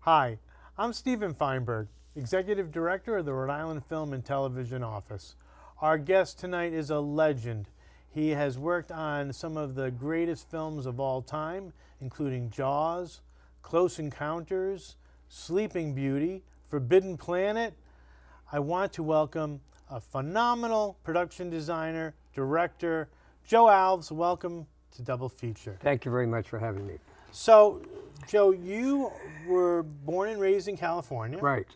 Hi, I'm Stephen Feinberg, Executive Director of the Rhode Island Film and Television Office. Our guest tonight is a legend. He has worked on some of the greatest films of all time, including Jaws, Close Encounters, Sleeping Beauty, Forbidden Planet. I want to welcome a phenomenal production designer, director, Joe Alves. Welcome to Double Feature. Thank you very much for having me. So, Joe, you were born and raised in California. Right.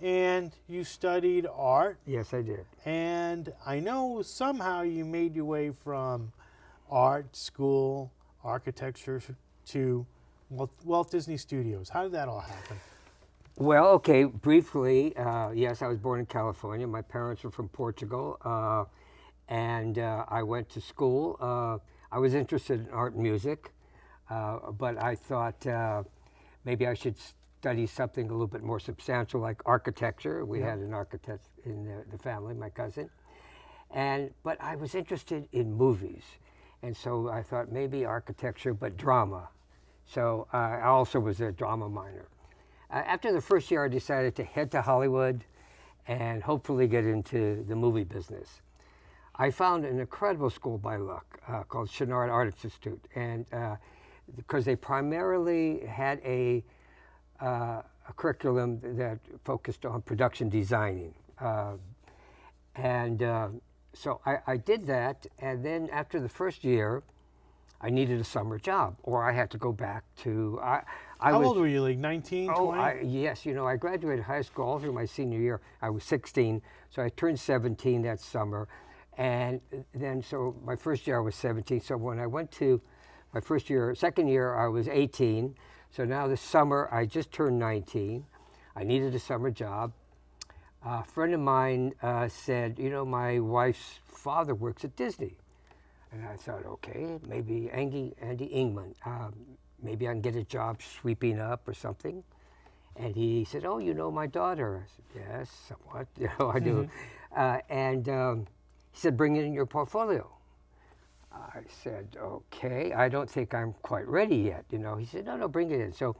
And you studied art. Yes, I did. And I know somehow you made your way from art school, architecture, to Walt Disney Studios. How did that all happen? Well, okay, briefly, yes, I was born in California. My parents were from Portugal, and I went to school. I was interested in art and music, but I thought maybe I should study something a little bit more substantial, like architecture. We had an architect in the family, my cousin. But I was interested in movies, and so I thought maybe architecture, but drama. So I also was a drama minor. After the first year, I decided to head to Hollywood and hopefully get into the movie business. I found an incredible school by luck called Rhode Art Institute, and because they primarily had a curriculum that focused on production designing. So I did that, and then after the first year, I needed a summer job, or I had to go back to... How old were you, like 19, 20? Yes, you know, I graduated high school all through my senior year. I was 16, so I turned 17 that summer. And then, so my first year I was 17, so when I went to my second year, I was 18. So now this summer, I just turned 19. I needed a summer job. A friend of mine said, you know, my wife's father works at Disney. And I thought, okay, maybe Andy Ingman, maybe I can get a job sweeping up or something. And he said, oh, you know my daughter? I said, yes, somewhat, you know, I do. He said, bring it in your portfolio. I said, okay, I don't think I'm quite ready yet, you know. He said, no, bring it in. So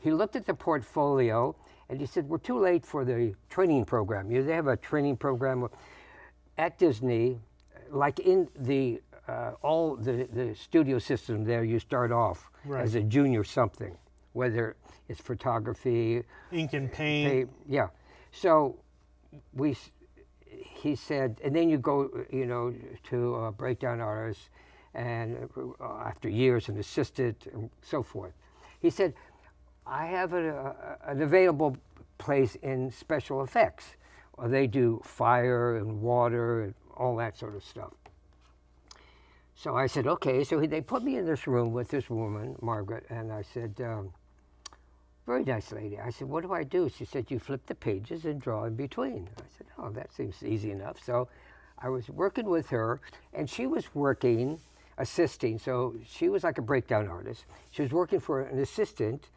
he looked at the portfolio, and he said, we're too late for the training program. You know, they have a training program at Disney, like in the all the studio system there. You start off as a junior something, whether it's photography, ink and paint. Yeah. So he said, and then you go, you know, to breakdown artists, and after years an assistant and so forth. He said, I have an available place in special effects. They do fire and water and all that sort of stuff. So I said, okay. So they put me in this room with this woman, Margaret, and I said, very nice lady. I said, what do I do? She said, you flip the pages and draw in between. I said, oh, that seems easy enough. So I was working with her, and she was working, assisting. So she was like a breakdown artist. She was working for an assistant,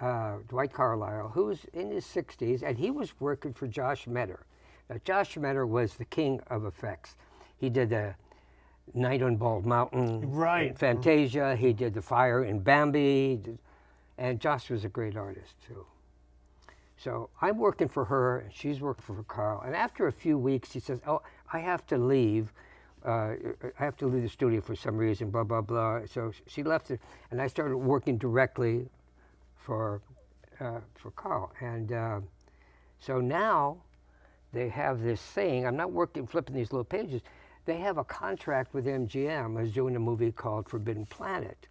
Dwight Carlisle, who was in his 60s, and he was working for Josh Metter. Now, Josh Metter was the king of effects. He did the Night on Bald Mountain, Fantasia. He did the fire in Bambi, and Josh was a great artist too. So I'm working for her, and she's working for Carl. And after a few weeks, she says, "Oh, I have to leave. I have to leave the studio for some reason." Blah blah blah. So she left it, and I started working directly for Carl. And so now they have this thing. I'm not flipping these little pages. They have a contract with MGM who's doing a movie called Forbidden Planet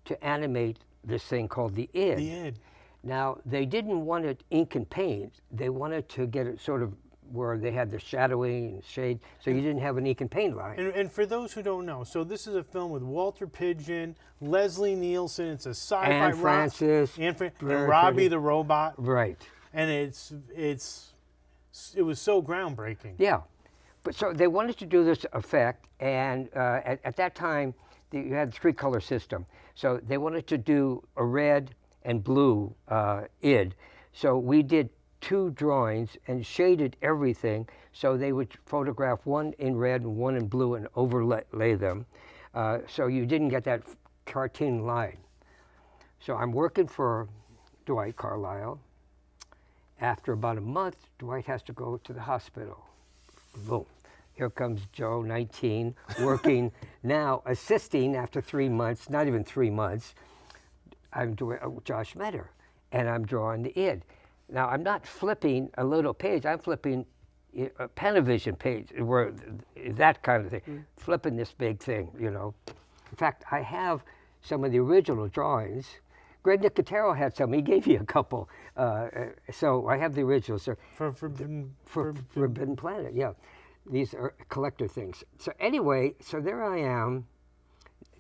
to animate this thing called the Id. The Id. Now, they didn't want it ink and paint. They wanted to get it sort of where they had the shadowing and shade, so you didn't have an ink and paint line. And for those who don't know, so this is a film with Walter Pidgeon, Leslie Nielsen. It's a sci-fi. Anne Francis. And Robbie the Robot. Right. And it was so groundbreaking. Yeah. But so they wanted to do this effect, and at that time, you had the three-color system. So they wanted to do a red and blue Id. So we did 2 drawings and shaded everything. So they would photograph one in red and one in blue and overlay them. So you didn't get that cartoon line. So I'm working for Dwight Carlisle. After about a month, Dwight has to go to the hospital. Boom. Here comes Joe, 19, working now, assisting after 3 months, not even 3 months. I'm doing Josh Metter, and I'm drawing the id. Now, I'm not flipping a little page. I'm flipping a Panavision page, where that kind of thing, flipping this big thing, you know. In fact, I have some of the original drawings. Greg Nicotero had some. He gave you a couple. So I have the originals. For Forbidden Forbidden Planet, yeah. These are collector things. So anyway, so there I am,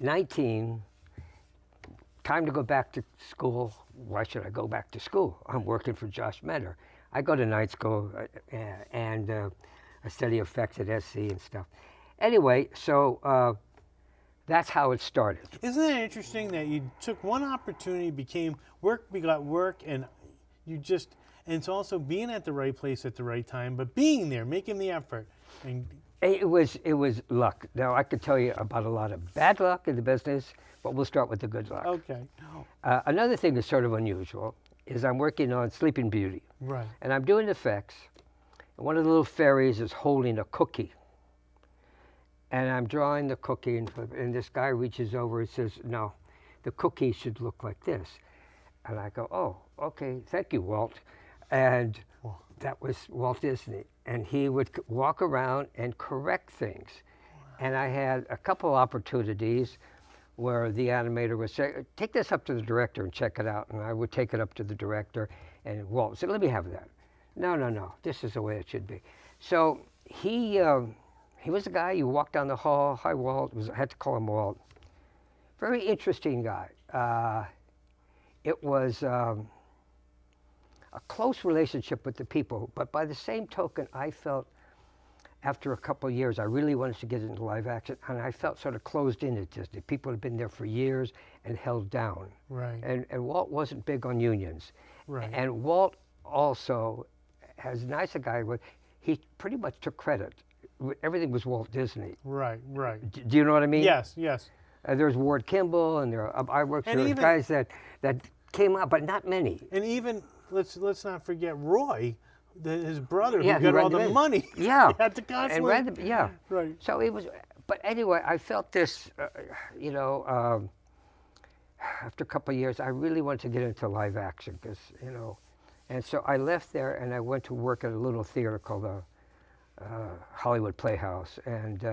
19, time to go back to school. Why should I go back to school? I'm working for Josh Metter. I go to night school and I study effects at SC and stuff. Anyway, so that's how it started. Isn't it interesting that you took one opportunity, became work, begot work, and you just, and it's also being at the right place at the right time, but being there, making the effort. And it was luck. Now, I could tell you about a lot of bad luck in the business, but we'll start with the good luck. okay. Another thing that's sort of unusual is I'm working on Sleeping Beauty. Right. And I'm doing effects, and one of the little fairies is holding a cookie. And I'm drawing the cookie, and this guy reaches over and says, no, the cookie should look like this. And I go, oh, okay, thank you, Walt. And that was Walt Disney. And he would walk around and correct things. And I had a couple opportunities where the animator would say, take this up to the director and check it out. And I would take it up to the director, and Walt said, let me have that. No, this is the way it should be. So he was a guy, you walk down the hall, hi Walt, I had to call him Walt. Very interesting guy. It was a close relationship with the people, but by the same token, I felt after a couple of years, I really wanted to get into live action, and I felt sort of closed in at Disney. People had been there for years and held down. Right. And Walt wasn't big on unions. Right. And Walt also, as nice a guy was, he pretty much took credit. Everything was Walt Disney. Right. Do you know what I mean? Yes. There's Ward Kimball, and I worked with guys that came out, but not many. And even let's not forget Roy, his brother, Yeah, who got all the money. Yeah. He had to constantly. And yeah. Right. So it was, but anyway, I felt this, after a couple of years, I really wanted to get into live action because, and so I left there and I went to work at a little theater called the Hollywood Playhouse and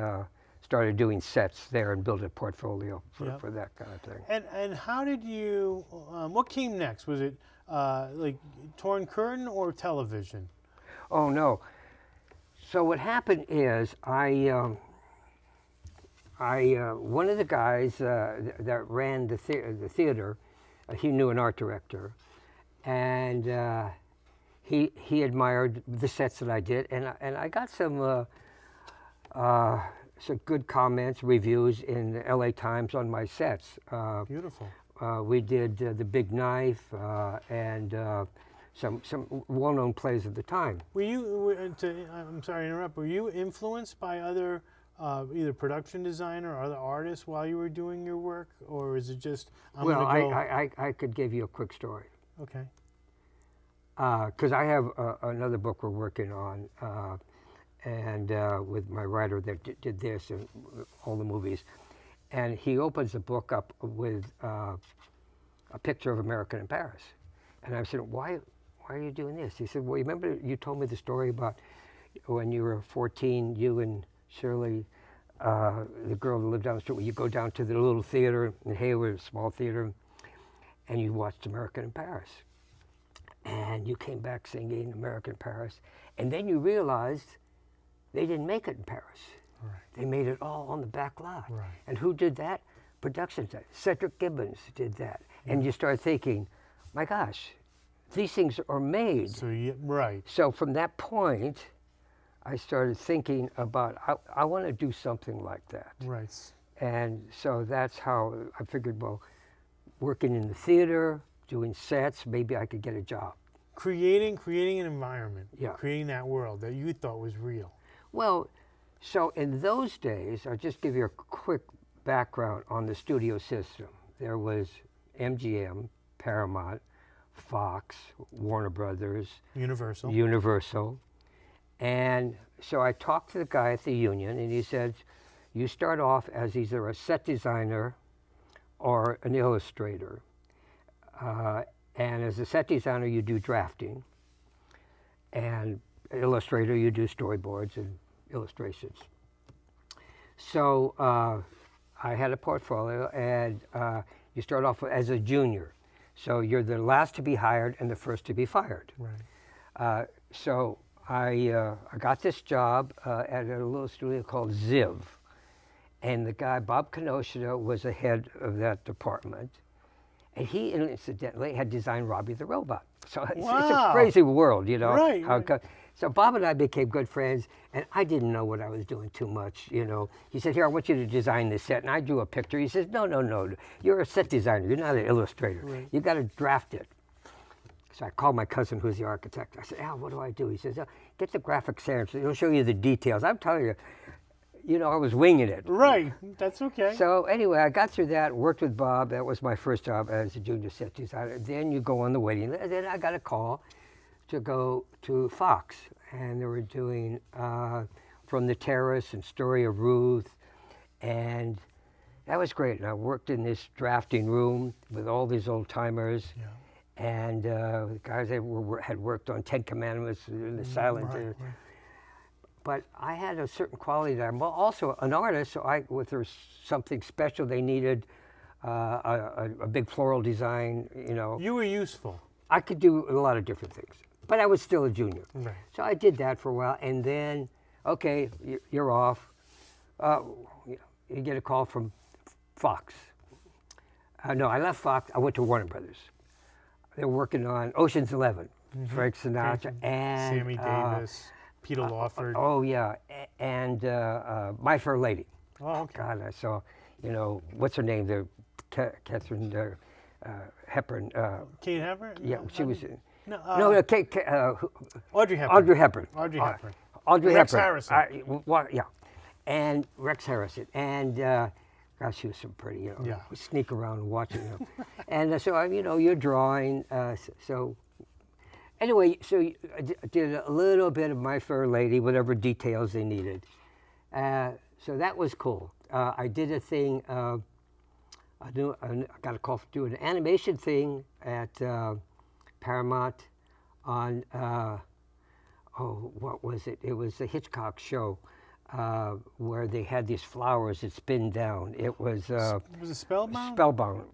started doing sets there and built a portfolio for that kind of thing. And how did you, what came next? Was it like Torn Curtain or television? Oh, no. So what happened is one of the guys that ran the theater, he knew an art director, and he admired the sets that I did, and I got some good comments, reviews in the LA Times on my sets. Beautiful. We did The Big Knife and some well-known plays at the time. Were you, I'm sorry to interrupt, were you influenced by other either production designer or other artists while you were doing your work, or is it just, I could give you a quick story. Okay. Because I have another book we're working on, and with my writer that did this and all the movies. And he opens the book up with a picture of American in Paris. And I said, why are you doing this? He said, well, you remember you told me the story about when you were 14, you and Shirley, the girl that lived down the street, where you go down to the little theater in Hayward, a small theater, and you watched American in Paris. And you came back singing American in Paris. And then you realized they didn't make it in Paris. Right. They made it all on the back lot. Right. And who did that? Production did. Cedric Gibbons did that. Yeah. And you start thinking, my gosh, these things are made. So right. So from that point, I started thinking about, I want to do something like that. Right. And so that's how I figured, well, working in the theater, doing sets, maybe I could get a job. Creating an environment. Yeah. Creating that world that you thought was real. Well, so in those days, I'll just give you a quick background on the studio system. There was MGM, Paramount, Fox, Warner Brothers, Universal. And so I talked to the guy at the union, and he said, you start off as either a set designer or an illustrator. And as a set designer, you do drafting. And illustrator, you do storyboards and illustrations. So I had a portfolio, and you start off as a junior. So you're the last to be hired and the first to be fired. Right. So I got this job at a little studio called Ziv. And the guy, Bob Kenosha, was the head of that department. And he, incidentally, had designed Robbie the Robot. So it's a crazy world, you know. Right, So Bob and I became good friends, and I didn't know what I was doing too much, you know. He said, here, I want you to design this set. And I drew a picture. He says, no, you're a set designer. You're not an illustrator. Right. You got to draft it. So I called my cousin, who's the architect. I said, Al, what do I do? He says, get the graphic center. He'll show you the details. I'm telling you, you know, I was winging it. Right, that's okay. So anyway, I got through that, worked with Bob. That was my first job as a junior set designer. Then you go on the waiting list. Then I got a call to go to Fox. And they were doing From the Terrace and Story of Ruth. And that was great. And I worked in this drafting room with all these old timers. Yeah. And the guys that had worked on 10 Commandments and the Silent. Right. But I had a certain quality that I'm also an artist, so if there was something special they needed, a big floral design, you know. You were useful. I could do a lot of different things, but I was still a junior. Right. So I did that for a while, and then, okay, you're off. You get a call from Fox. No, I left Fox. I went to Warner Brothers. They were working on Ocean's 11, Frank Sinatra, and Sammy Davis. Peter Lawford. Oh, yeah, and My Fair Lady. Oh, okay. God, I saw, you know, what's her name? Catherine Hepburn. Kate Hepburn? Yeah, she was. No, Audrey Hepburn. Audrey Hepburn. Audrey Hepburn. Audrey Rex Hepburn. Harrison. Yeah, and Rex Harrison, and gosh, she was so pretty. You know, Yeah. we sneak around and watch it. You know. And so you know, you're drawing. So anyway, so I did a little bit of My Fair Lady, whatever details they needed. So that was cool. I did a thing. I got a call to do an animation thing at Paramount on. What was it? It was a Hitchcock show where they had these flowers that spin down. It was. Was it Spellbound? Spellbound.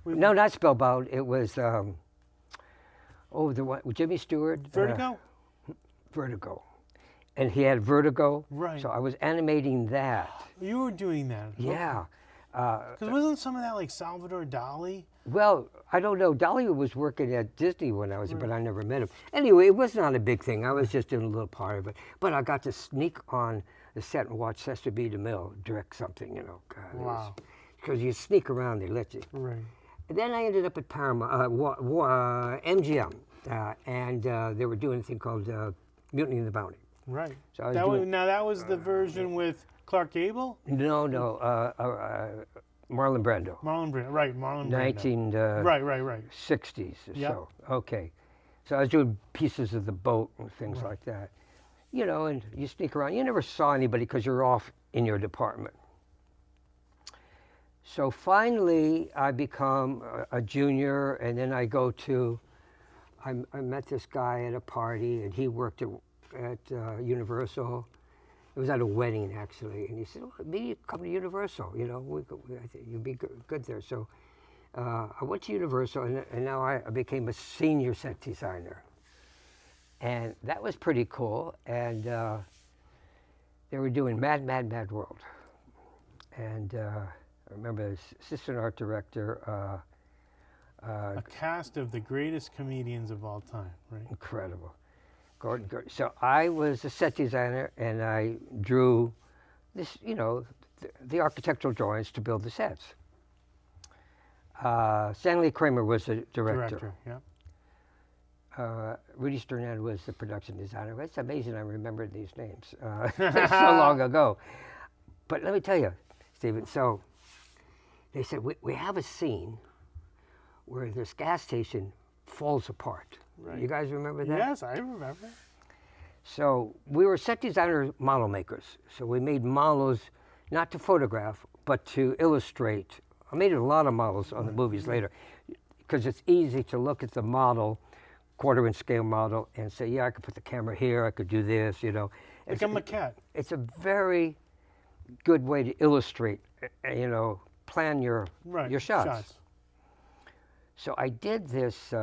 No, not Spellbound. It was. The one with Jimmy Stewart. Vertigo? Vertigo. And he had vertigo. Right. So I was animating that. You were doing that. Yeah. Because wasn't some of that like Salvador Dali? Well, I don't know. Dali was working at Disney when I was there, but I never met him. Anyway, it was not a big thing. I was just doing a little part of it. But I got to sneak on the set and watch Cesar B. DeMille direct something, you know. God, Wow. Because you sneak around, they let you. Right. And then I ended up at Paramount, MGM, and they were doing a thing called Mutiny in the Bounty. Right. So I was That doing, now that was the version with Clark Gable? No, Marlon Brando. Marlon Brando. Right, Marlon Brando. 1960s Right. or Yep. so. Okay. So I was doing pieces of the boat and things like that. You know, and you sneak around. You never saw anybody because you're off in your department. So finally, I become a junior, and then I go to, I met this guy at a party, and he worked at Universal. It was at a wedding, actually, and he said, "Oh, maybe you come to Universal, you know, I think you'd be good there." So I went to Universal, and now I became a senior set designer. And that was pretty cool, and they were doing Mad World. And I remember the assistant art director. A cast of the greatest comedians of all time, right? Incredible. Gordon. So I was a set designer, and I drew this, you know, the architectural drawings to build the sets. Stanley Kramer was the director. Yeah. Rudy Sternad was the production designer. It's amazing I remember these names. It's so long ago. But let me tell you, Stephen, so they said, we have a scene where this gas station falls apart. Right. You guys remember that? Yes, I remember. So we were set designer model makers. So we made models not to photograph, but to illustrate. I made a lot of models on the movies later because it's easy to look at the model, quarter-inch scale model, and say, yeah, I could put the camera here, I could do this, you know. Like a maquette. It's a very good way to illustrate, you know, plan your shots. So I did this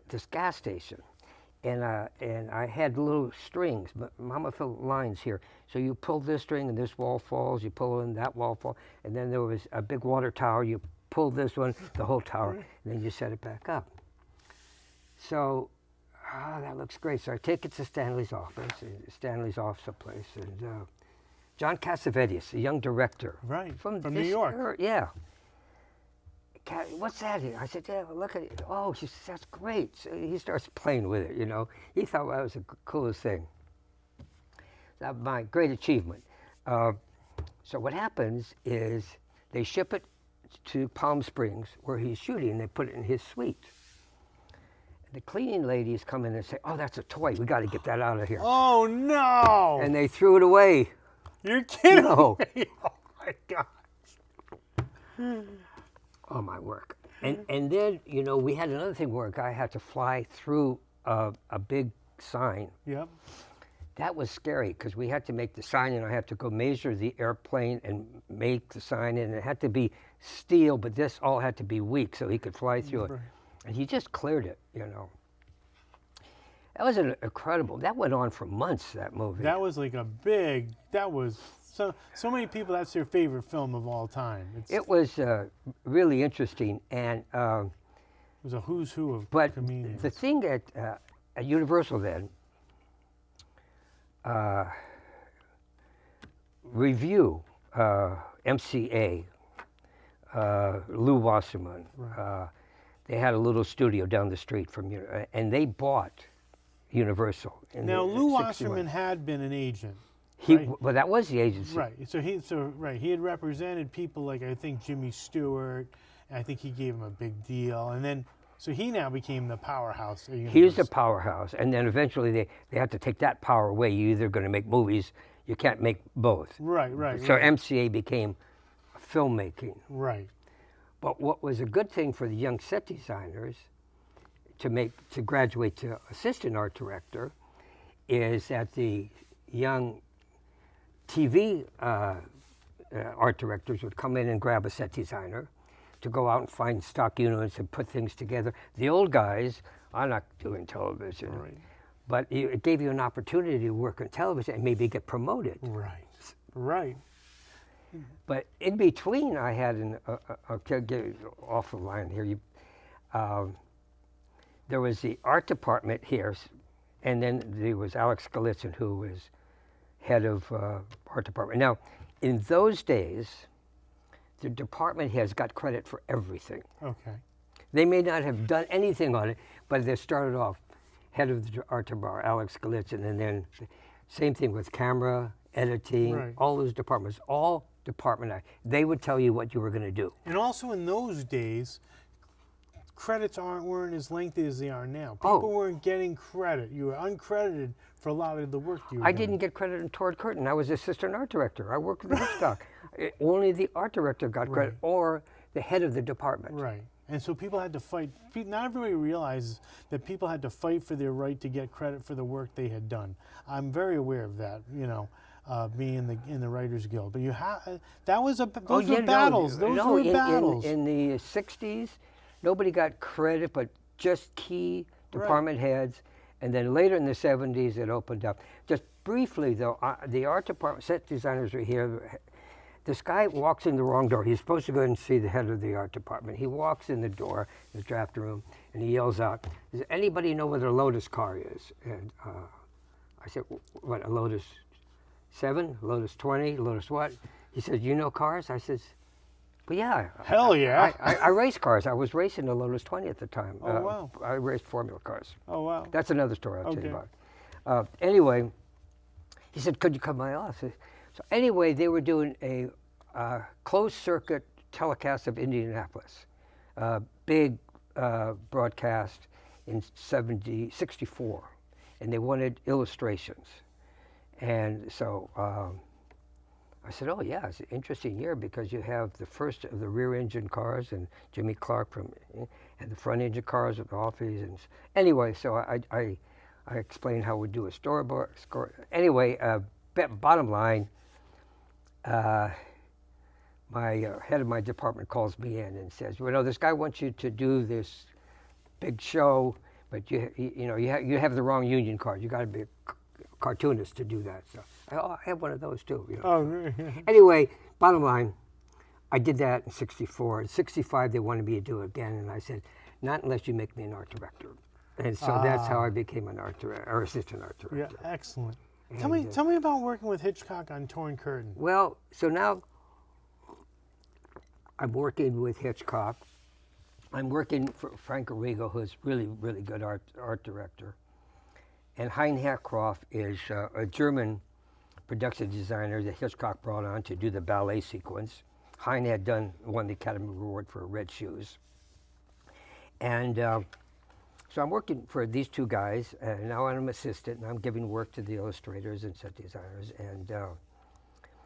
this gas station, and I had little strings, Mama-Phil lines here. So you pull this string and this wall falls, you pull in that wall falls, and then there was a big water tower, you pull this one, the whole tower, and then you set it back up. So, that looks great. So I take it to Stanley's office, and Stanley's off someplace, and John Cassavetes, a young director. Right, from New York. Yeah. What's that here? I said, yeah, look at it. Oh, he says, that's great. So he starts playing with it, you know. He thought that was the coolest thing. That was my great achievement. So what happens is they ship it to Palm Springs, where he's shooting, and they put it in his suite. The cleaning ladies come in and say, oh, that's a toy. We got to get that out of here. Oh, no. And they threw it away. You're kidding No. me. Oh, my gosh. Oh, my work. And then, you know, we had another thing where a guy had to fly through a big sign. Yep. That was scary because we had to make the sign, and I had to go measure the airplane and make the sign, and it had to be steel, but this all had to be weak so he could fly through it. And he just cleared it, you know. That was incredible. That went on for months, that movie. That was like that was, so many people, that's their favorite film of all time. It was really interesting, and it was a who's who of comedians. The thing at Universal then, Review, MCA, Lou Wasserman, they had a little studio down the street from and they bought Universal. Now, Lou Wasserman had been an agent. Well, that was the agency. Right. So he had represented people like, I think, Jimmy Stewart, and I think he gave him a big deal. And then, so he now became the powerhouse. He was the powerhouse, and then eventually they had to take that power away. You're either going to make movies, you can't make both. Right. So MCA became filmmaking. Right. But what was a good thing for the young set designers to graduate to assistant art director is that the young TV art directors would come in and grab a set designer to go out and find stock units and put things together. The old guys are not doing television, but it gave you an opportunity to work on television and maybe get promoted. Right. But in between, I had I'll get off the line here. There was the art department here, and then there was Alex Galitzin, who was head of art department. Now, in those days, the department heads got credit for everything. Okay. They may not have done anything on it, but they started off head of the art department, Alex Galitzin, and then same thing with camera, editing, all those departments, all department. They would tell you what you were going to do. And also in those days, credits weren't as lengthy as they are now. People weren't getting credit. You were uncredited for a lot of the work you were doing. I didn't get credit in Toward Curtain. I was assistant art director. I worked with Hitchcock. Only the art director got credit, or the head of the department. Right. And so people had to fight. Not everybody realizes that people had to fight for their right to get credit for the work they had done. I'm very aware of that, you know, being in the Writers Guild. But that was those were battles. Those were battles. In the 60s, nobody got credit, but just key department heads. And then later in the 70s, it opened up. Just briefly, though, the art department, set designers were here. This guy walks in the wrong door. He's supposed to go and see the head of the art department. He walks in the door, the draft room, and he yells out, "Does anybody know what a Lotus car is?" And I said, "What, a Lotus 7, Lotus 20, Lotus what?" He said, "You know cars?" I said, "Well, yeah." Hell yeah. I race cars. I was racing a Lotus 20 at the time. Oh, wow. I raced formula cars. Oh, wow. That's another story I'll tell you about. Anyway, he said, "Could you come to my office?" So anyway, they were doing a closed circuit telecast of Indianapolis. Big broadcast in 64, and they wanted illustrations. And so I said, oh yeah, it's an interesting year because you have the first of the rear engine cars and Jimmy Clark and the front engine cars with Alves. And anyway, so I explained how we do a storyboard. Anyway, bottom line, my head of my department calls me in and says, well, this guy wants you to do this big show, but you have the wrong union card. You got to be a cartoonist to do that. So I have one of those too. Oh, really? Anyway, bottom line, I did that in 64. In 65, they wanted me to do it again, and I said, not unless you make me an art director. And so that's how I became an art director, or assistant art director. Yeah, excellent. And, Tell me about working with Hitchcock on Torn Curtain. Well, so now I'm working with Hitchcock. I'm working for Frank Arrigo, who's really, really good art director. And Hein Herkroff is a German production designer that Hitchcock brought on to do the ballet sequence. Hein had won the Academy Award for Red Shoes. And so I'm working for these two guys, and now I'm an assistant, and I'm giving work to the illustrators and set designers. And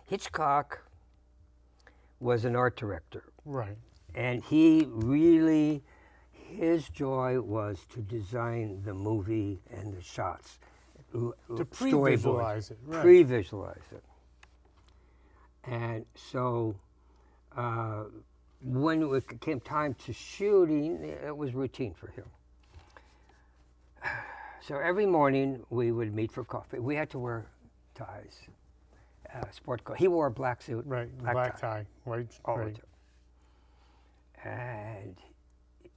Hitchcock was an art director. Right. And he really, his joy was to design the movie and the shots. To pre-visualize it. Right. Pre-visualize it. And so when it came time to shooting, it was routine for him. So every morning we would meet for coffee. We had to wear ties, sport coat. He wore a black suit. Right, black tie, white. All right. the time. And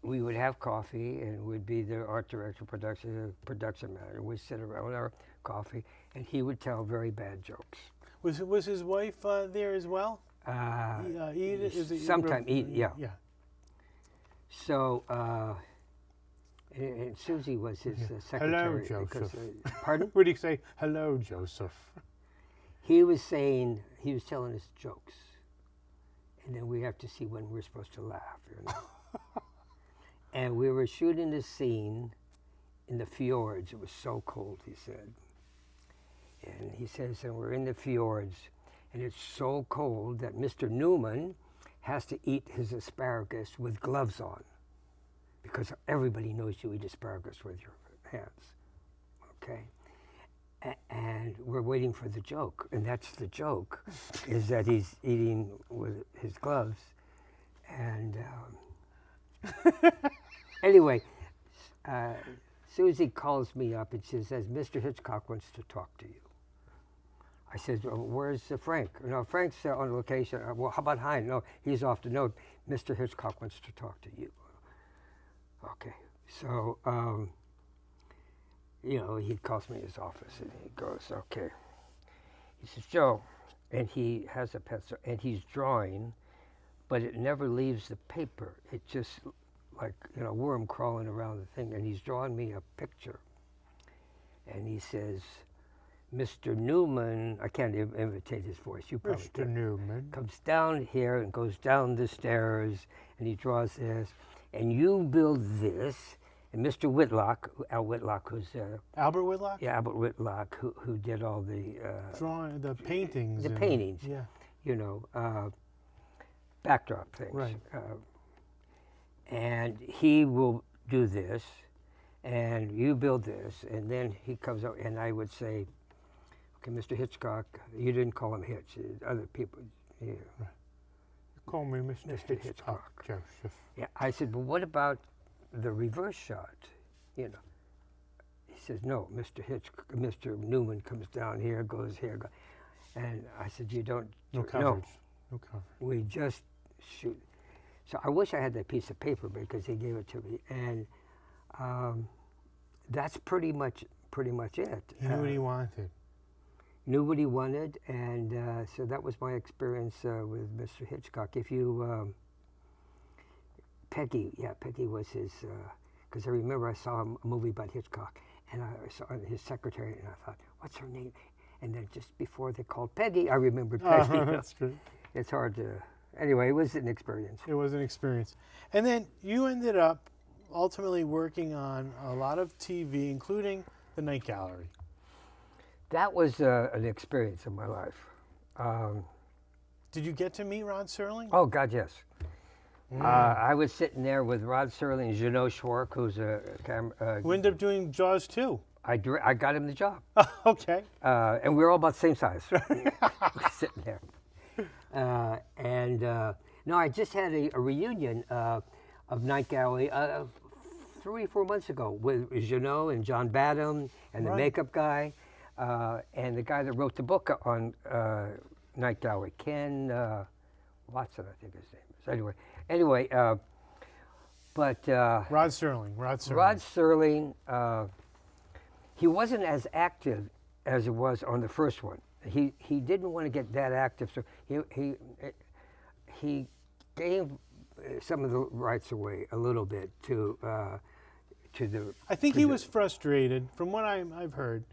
we would have coffee, and we'd be the art director, production manager. We'd sit around with our coffee, and he would tell very bad jokes. Was his wife there as well? Edith? Sometime, yeah. Yeah. So, and Susie was his secretary. Hello, Joseph. Pardon? What did he say? Hello, Joseph. He was telling us jokes, and then we have to see when we're supposed to laugh, And we were shooting this scene in the fjords. It was so cold, he said. And he says, and we're in the fjords, and it's so cold that Mr. Newman has to eat his asparagus with gloves on, because everybody knows you eat asparagus with your hands, okay? And we're waiting for the joke, and that's the joke, is that he's eating with his gloves. And anyway, Susie calls me up and she says, Mr. Hitchcock wants to talk to you. I said, well, where's Frank? No, Frank's on location. Well, how about Hein? No, he's off the note. Mr. Hitchcock wants to talk to you. Okay, so, he calls me in his office and he goes, okay. He says, Joe, and he has a pencil and he's drawing, but it never leaves the paper. It's just like, worm crawling around the thing, and he's drawing me a picture. And he says, Mr. Newman, I can't imitate his voice, you probably Mr. can. Newman Comes down here and goes down the stairs, and he draws this, and you build this, and Mr. Whitlock, Al Whitlock, who's Albert Whitlock? Yeah, Albert Whitlock, who did all the drawing, the paintings. The paintings. Yeah. Backdrop things. Right. And he will do this, and you build this, and then he comes out, and I would say, okay, Mr. Hitchcock, you didn't call him Hitch, other people. Yeah. Right. You call me Mr. Hitchcock, Joseph. Yeah, I said, but what about the reverse shot? He says, no, Mr. Newman comes down here, goes here, and I said, you don't. No coverage. No coverage. We just shoot. So I wish I had that piece of paper because he gave it to me, and that's pretty much it. He knew what he wanted. Knew what he wanted, and so that was my experience with Mr. Hitchcock. If you, Peggy was his, because I remember I saw a movie about Hitchcock, and I saw his secretary, and I thought, what's her name? And then just before they called Peggy, I remembered Peggy. That's true. It's hard to, anyway, it was an experience. It was an experience. And then you ended up ultimately working on a lot of TV, including the Night Gallery. That was an experience in my life. Did you get to meet Rod Serling? Oh, God, yes. I was sitting there with Rod Serling and Jeannot Schwark, who's a camera. Who ended up doing Jaws 2? I got him the job. Okay. And we were all about the same size. Sitting there. No, I just had a reunion of Night Gallery 3 or 4 months ago with Jeannot and John Badham and the Right. makeup guy and the guy that wrote the book on Night Gallery, Ken Watson, I think his name is. Anyway, but Rod Serling. Rod Serling, he wasn't as active as it was on the first one. He didn't want to get that active, so he gave some of the rights away a little bit to the. I think he was frustrated. From what I've heard,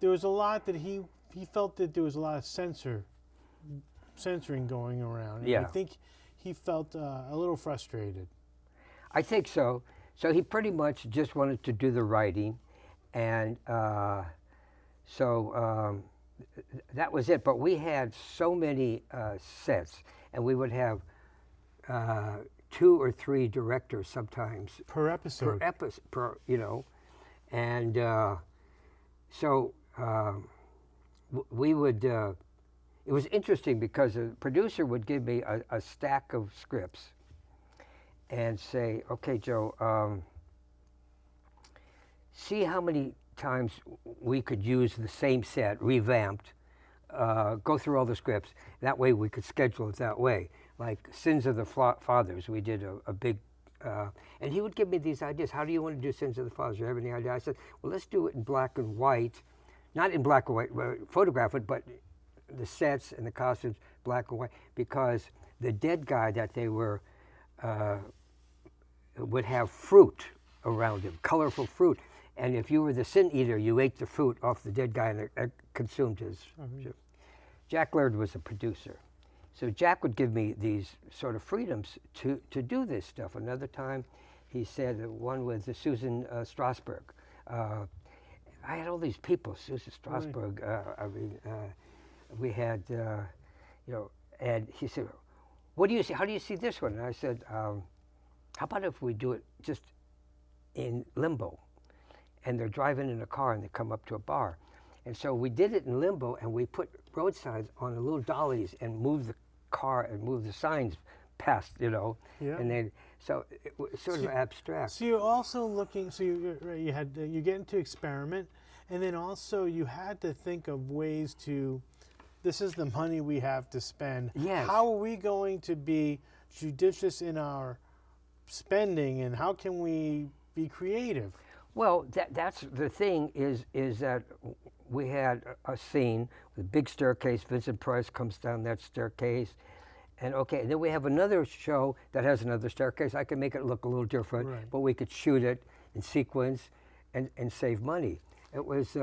there was a lot that he felt that there was a lot of censoring going around. And Yeah. I think he felt a little frustrated. I think so. So he pretty much just wanted to do the writing, and that was it. But we had so many sets, and we would have 2 or 3 directors sometimes Per episode. and we would. It was interesting because the producer would give me a stack of scripts and say, "Okay, Joe, see how many times we could use the same set, revamped, go through all the scripts. That way we could schedule it that way. Like Sins of the Fathers, we did a big, and he would give me these ideas. How do you want to do Sins of the Fathers? Do you have any idea? I said, well, let's do it in black and white. Not in black and white, photograph it, but the sets and the costumes, black and white, because the dead guy that they were would have fruit around him, colorful fruit. And if you were the sin eater, you ate the fruit off the dead guy and it consumed his. Jack Laird was a producer. So Jack would give me these sort of freedoms to do this stuff. Another time, he said one with Susan Strasberg. I had all these people, Susan Strasberg. We had, and he said, "What do you see? How do you see this one?" And I said, "How about if we do it just in limbo?" And they're driving in a car and they come up to a bar. And so we did it in limbo, and we put road signs on the little dollies and moved the car and moved the signs past, Yeah. And then, so it was sort of abstract. So you're also looking. So you get into experiment, and then also you had to think of ways to. This is the money we have to spend. Yes. How are we going to be judicious in our spending, and how can we be creative? Well, that's the thing is that we had a scene with a big staircase. Vincent Price comes down that staircase. And then we have another show that has another staircase. I can make it look a little different, Right. but we could shoot it in sequence and save money. It was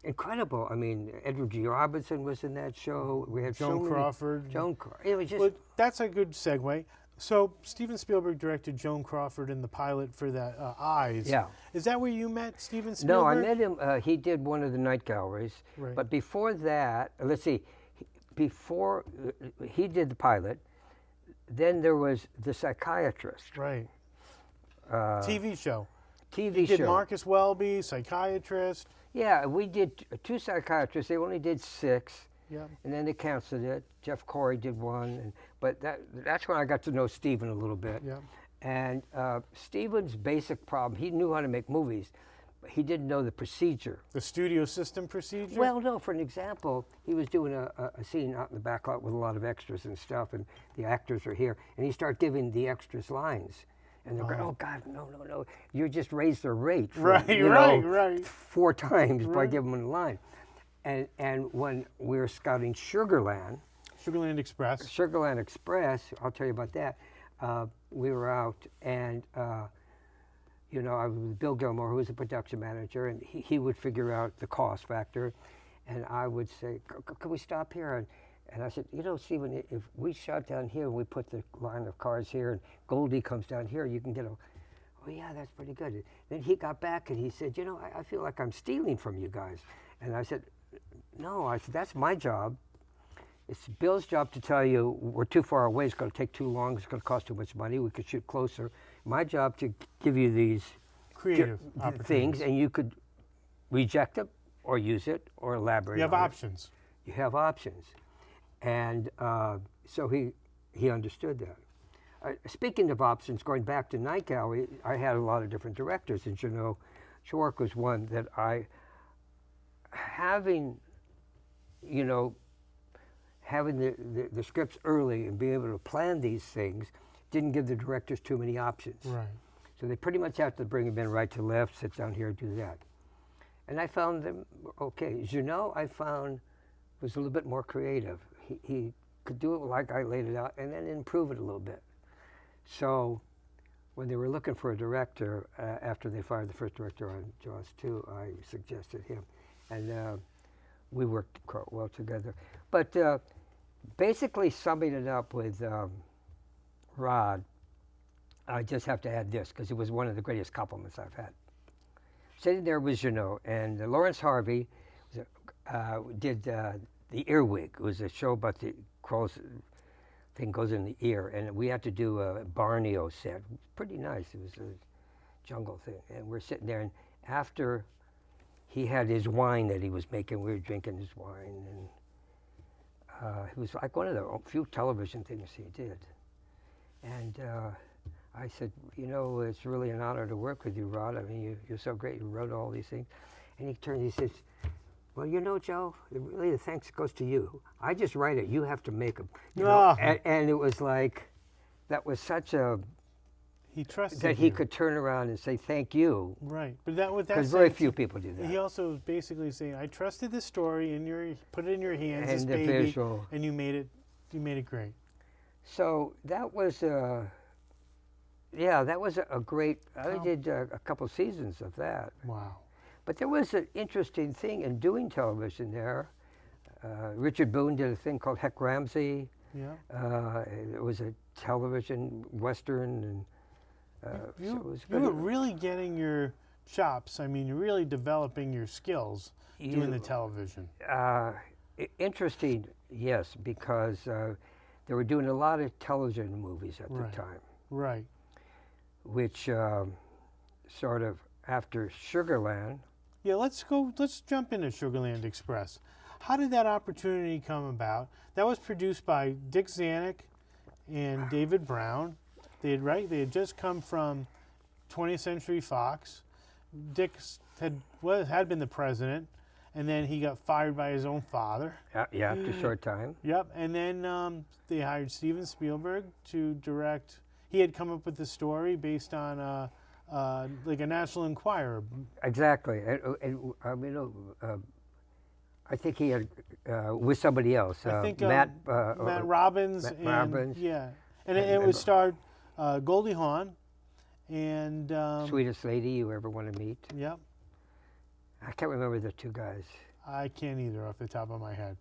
incredible. I mean, Edward G. Robinson was in that show. We had Joan Crawford. It was just... Well, that's a good segue. So Steven Spielberg directed Joan Crawford in the pilot for that Eyes. Yeah. Is that where you met Steven No, I Spielberg? met him. He did one of the night galleries. Right. But before that, let's see, before he did the pilot, then there was The Psychiatrist. Right. TV show. TV You did show. Marcus Welby, Psychiatrist. Yeah, we did 2 psychiatrists. They only did 6. Yeah. And then they canceled it. Jeff Corey did one. But that's when I got to know Steven a little bit. Yeah. And Steven's basic problem, he knew how to make movies, but he didn't know the procedure. The studio system procedure. Well, no, for an example, he was doing a scene out in the back lot with a lot of extras and stuff, and the actors are here, and he started giving the extras lines. And they're going, oh, God, no. You just raised their rate from, right. 4 times by Right. giving them a line. And when we were scouting Sugarland Express, I'll tell you about that, we were out, and I was with Bill Gilmore, who was a production manager, and he would figure out the cost factor, and I would say, can we stop here? And I said, you know, Stephen, if we shot down here and we put the line of cars here and Goldie comes down here, you can get a, oh yeah, that's pretty good. Then he got back and he said, you know, I feel like I'm stealing from you guys. And I said, no, I said, that's my job. It's Bill's job to tell you we're too far away, it's going to take too long, it's going to cost too much money, we could shoot closer. My job to give you these Creative things, and you could reject it or use it or elaborate You have on it. options. You have options. And so he understood that. Speaking of options, going back to Night Gallery, I had a lot of different directors, and you know, Schwark was one that having the scripts early and being able to plan these things didn't give the directors too many options. Right. So they pretty much have to bring them in right to left, sit down here, do that. And I found them okay. Junot, I found, was a little bit more creative. He could do it like I laid it out and then improve it a little bit. So when they were looking for a director, after they fired the first director on Jaws 2, I suggested him. And we worked quite well together. But basically summing it up with Rhode, I just have to add this, because it was one of the greatest compliments I've had. Sitting there with Junot, and Lawrence Harvey did the Earwig. It was a show about the crow's thing goes in the ear, and we had to do a Borneo set. Pretty nice. It was a jungle thing, and we're sitting there, and after he had his wine that he was making, we were drinking his wine, and it was like one of the few television things he did. And I said, you know, it's really an honor to work with you, Rhode. I mean, you're so great. You wrote all these things. And he turned, he says, well, you know, Joe, really the thanks goes to you. I just write it. You have to make them. You know? And it was like, that was such a, he trusted that he could turn around and say thank you. Right. But that with that, because very few people do that. He also was basically saying, I trusted this story and put it in your hands, And this the baby, visual. and you made it great. So that was that was a great, I did a couple seasons of that. Wow. But there was an interesting thing in doing television there. Richard Boone did a thing called Heck Ramsey. Yeah. It was a television Western, and you, so it was you were really getting your chops. I mean, you're really developing your skills doing the television. Interesting, yes, because they were doing a lot of television movies at the time. Right. Which sort of after Sugarland. Yeah, let's jump into Sugarland Express. How did that opportunity come about? That was produced by Dick Zanuck and David Brown. They had just come from 20th Century Fox. Dick had been the president, and then he got fired by his own father. Yeah, after a short time. Yep, and then they hired Steven Spielberg to direct. He had come up with the story based on like a National Enquirer. Exactly. I mean, I think he had with somebody else. I think Matt Robbins. Matt Robbins. Yeah, and it was starred Goldie Hawn and Sweetest lady you ever want to meet. Yep. I can't remember the two guys. I can't either off the top of my head.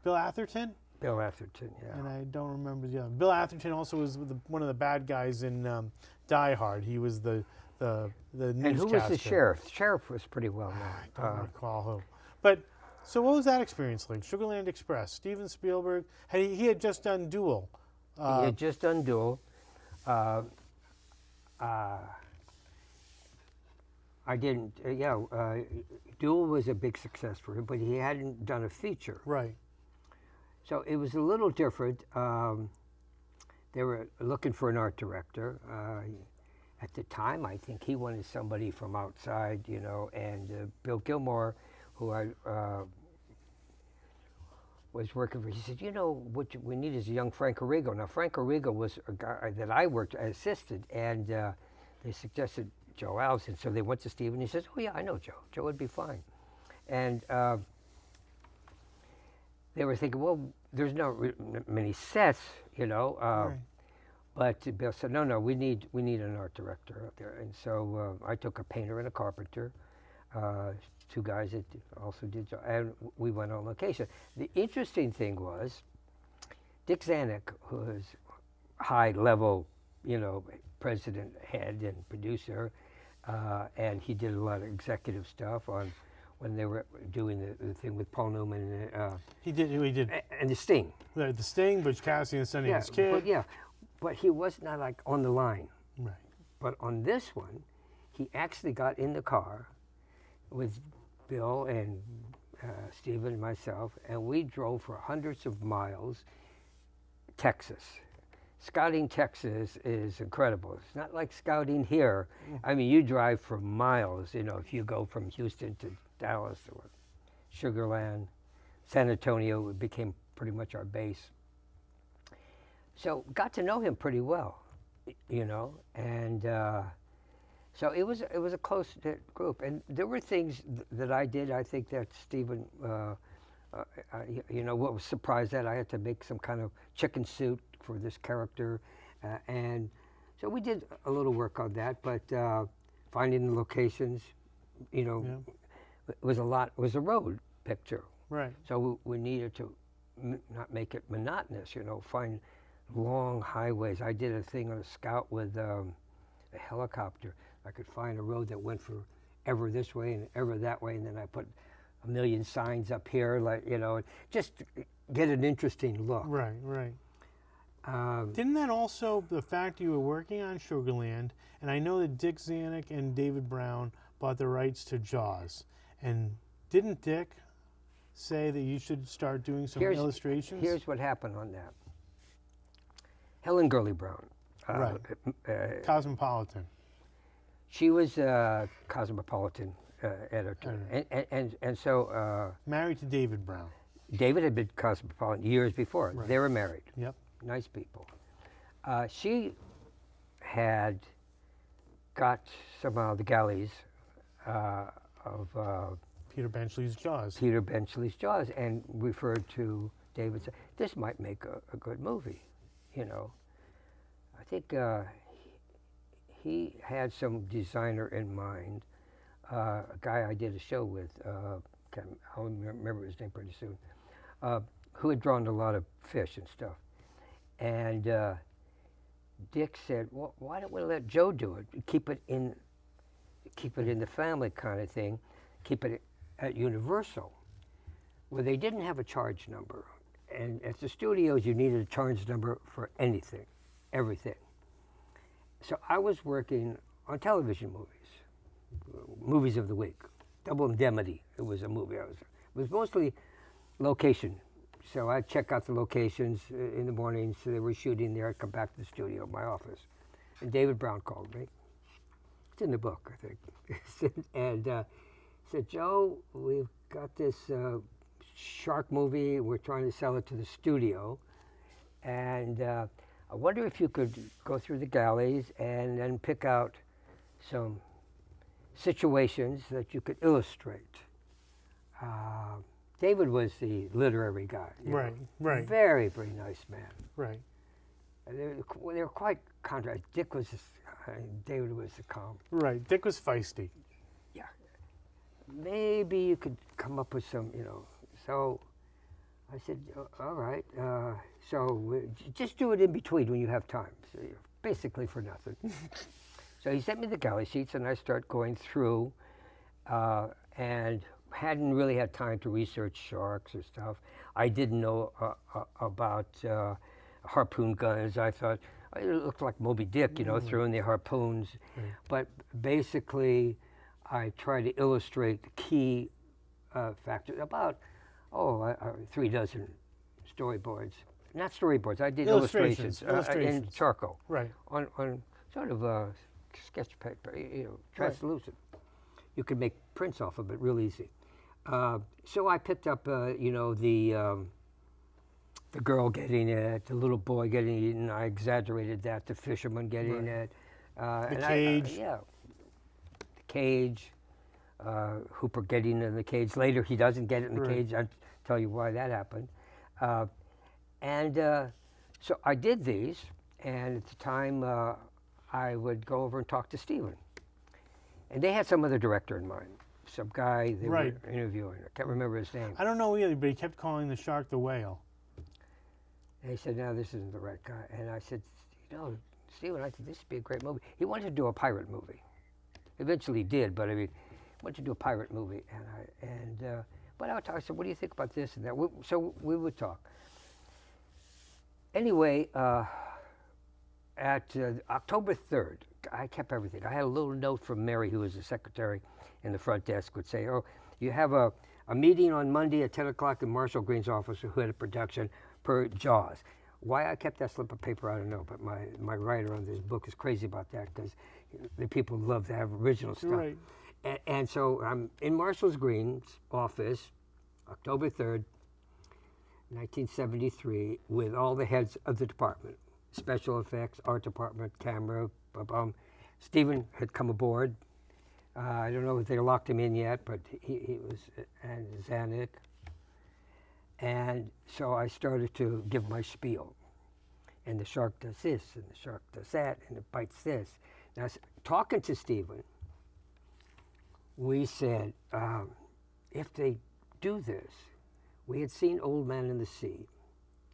Bill Atherton. Bill Atherton, yeah. And I don't remember the other. Bill Atherton also was one of the bad guys in Die Hard. He was the newscaster. And who was the sheriff? The sheriff was pretty well known. I don't recall who. But so what was that experience like? Sugarland Express. Steven Spielberg. He had just done Duel. He had just done Duel. I didn't. Duel was a big success for him, but he hadn't done a feature. Right. So it was a little different. They were looking for an art director. At the time, I think he wanted somebody from outside, you know, and Bill Gilmore, who I was working for, he said, you know, what we need is a young Frank Arrigo. Now, Frank Arrigo was a guy that I assisted, and they suggested Joe Alves, and so they went to Steve, and he says, oh yeah, I know Joe. Joe would be fine. And they were thinking, well, there's not many sets, you know. Right. But Bill said, no, we need an art director out there. And so I took a painter and a carpenter. two guys that also did, and we went on location. The interesting thing was, Dick Zanuck, who was high level, president, head, and producer, and he did a lot of executive stuff on when they were doing the thing with Paul Newman. He did. And the Sting. The Sting, Butch Cassidy and Sonny and his Kid. But he was not like on the line. Right. But on this one, he actually got in the car with Bill and Stephen and myself, and we drove for hundreds of miles, Texas. Scouting Texas is incredible. It's not like scouting here. I mean, you drive for miles, if you go from Houston to Dallas or Sugar Land, San Antonio, it became pretty much our base. So got to know him pretty well, and so it was a close group. And there were things that I did. I think that Stephen, what was surprised that I had to make some kind of chicken suit for this character, and so we did a little work on that. But finding the locations, it was a lot. It was a road picture, right? So we needed to not make it monotonous. Find long highways. I did a thing on a Scout with a helicopter. I could find a road that went for ever this way and ever that way, and then I put a million signs up here, just to get an interesting look. Right. Didn't that also, the fact you were working on Sugarland, and I know that Dick Zanuck and David Brown bought the rights to Jaws, and didn't Dick say that you should start doing some illustrations? Here's what happened on that. Helen Gurley Brown. Cosmopolitan. She was a Cosmopolitan editor. And so... married to David Brown. David had been Cosmopolitan years before. Right. They were married. Yep. Nice people. She had got somehow the galleys of Peter Benchley's Jaws. Peter Benchley's Jaws, and referred to David. Said, this might make a good movie, I think he had some designer in mind, a guy I did a show with, I'll remember his name pretty soon, who had drawn a lot of fish and stuff. And Dick said, well, why don't we let Joe do it? Keep it in the family kind of thing. Keep it at Universal, where they didn't have a charge number. And at the studios, you needed a charge number for anything, everything. So I was working on television movies of the week. Double Indemnity, it was a movie. It was mostly location. So I'd check out the locations in the morning, so they were shooting there. I'd come back to the studio, my office. And David Brown called me. It's in the book, I think. And said, Joe, we've got this shark movie. We're trying to sell it to the studio. And I wonder if you could go through the galleys and then pick out some situations that you could illustrate. David was the literary guy. Right. Very, very nice man. Right. They were quite contrast. David was the calm. Right. Dick was feisty. Yeah. Maybe you could come up with some, So I said, all right. So just do it in between when you have time. So basically for nothing. So he sent me the galley sheets, and I start going through, and hadn't really had time to research sharks or stuff. I didn't know about harpoon guns. I thought it looked like Moby Dick, throwing the harpoons. Mm. But basically, I tried to illustrate the key factors, about 3 dozen storyboards. Not storyboards. I did illustrations. In charcoal. Right. On sort of sketch paper, translucent. Right. You could make prints off of it real easy. So I picked up, the girl getting it, the little boy getting it, and I exaggerated that, the fisherman getting it. The cage. The cage. Hooper getting in the cage. Later, he doesn't get it in the cage. I'll tell you why that happened. So I did these, and at the time, I would go over and talk to Stephen. And they had some other director in mind. some guy they Right. were interviewing. I can't remember his name. I don't know either, but he kept calling the shark the whale. And he said, no, this isn't the right guy. And I said, Stephen, I think this would be a great movie. He wanted to do a pirate movie. Eventually he did, but I mean, he wanted to do a pirate movie. But I would talk, I said, what do you think about this and that? So we would talk. Anyway, at October 3rd, I kept everything. I had a little note from Mary, who was the secretary in the front desk, would say, oh, you have a meeting on Monday at 10 o'clock in Marshall Green's office, who had a production per Jaws. Why I kept that slip of paper, I don't know, but my writer on this book is crazy about that because the people love to have original stuff. Right. And so I'm in Marshall Green's office, October 3rd, 1973, with all the heads of the department, special effects, art department, camera. Stephen had come aboard. I don't know if they locked him in yet, but he was, and Zanuck. And so I started to give my spiel. And the shark does this, and the shark does that, and it bites this. Now, talking to Stephen, we said, if they do this, we had seen Old Man in the Sea.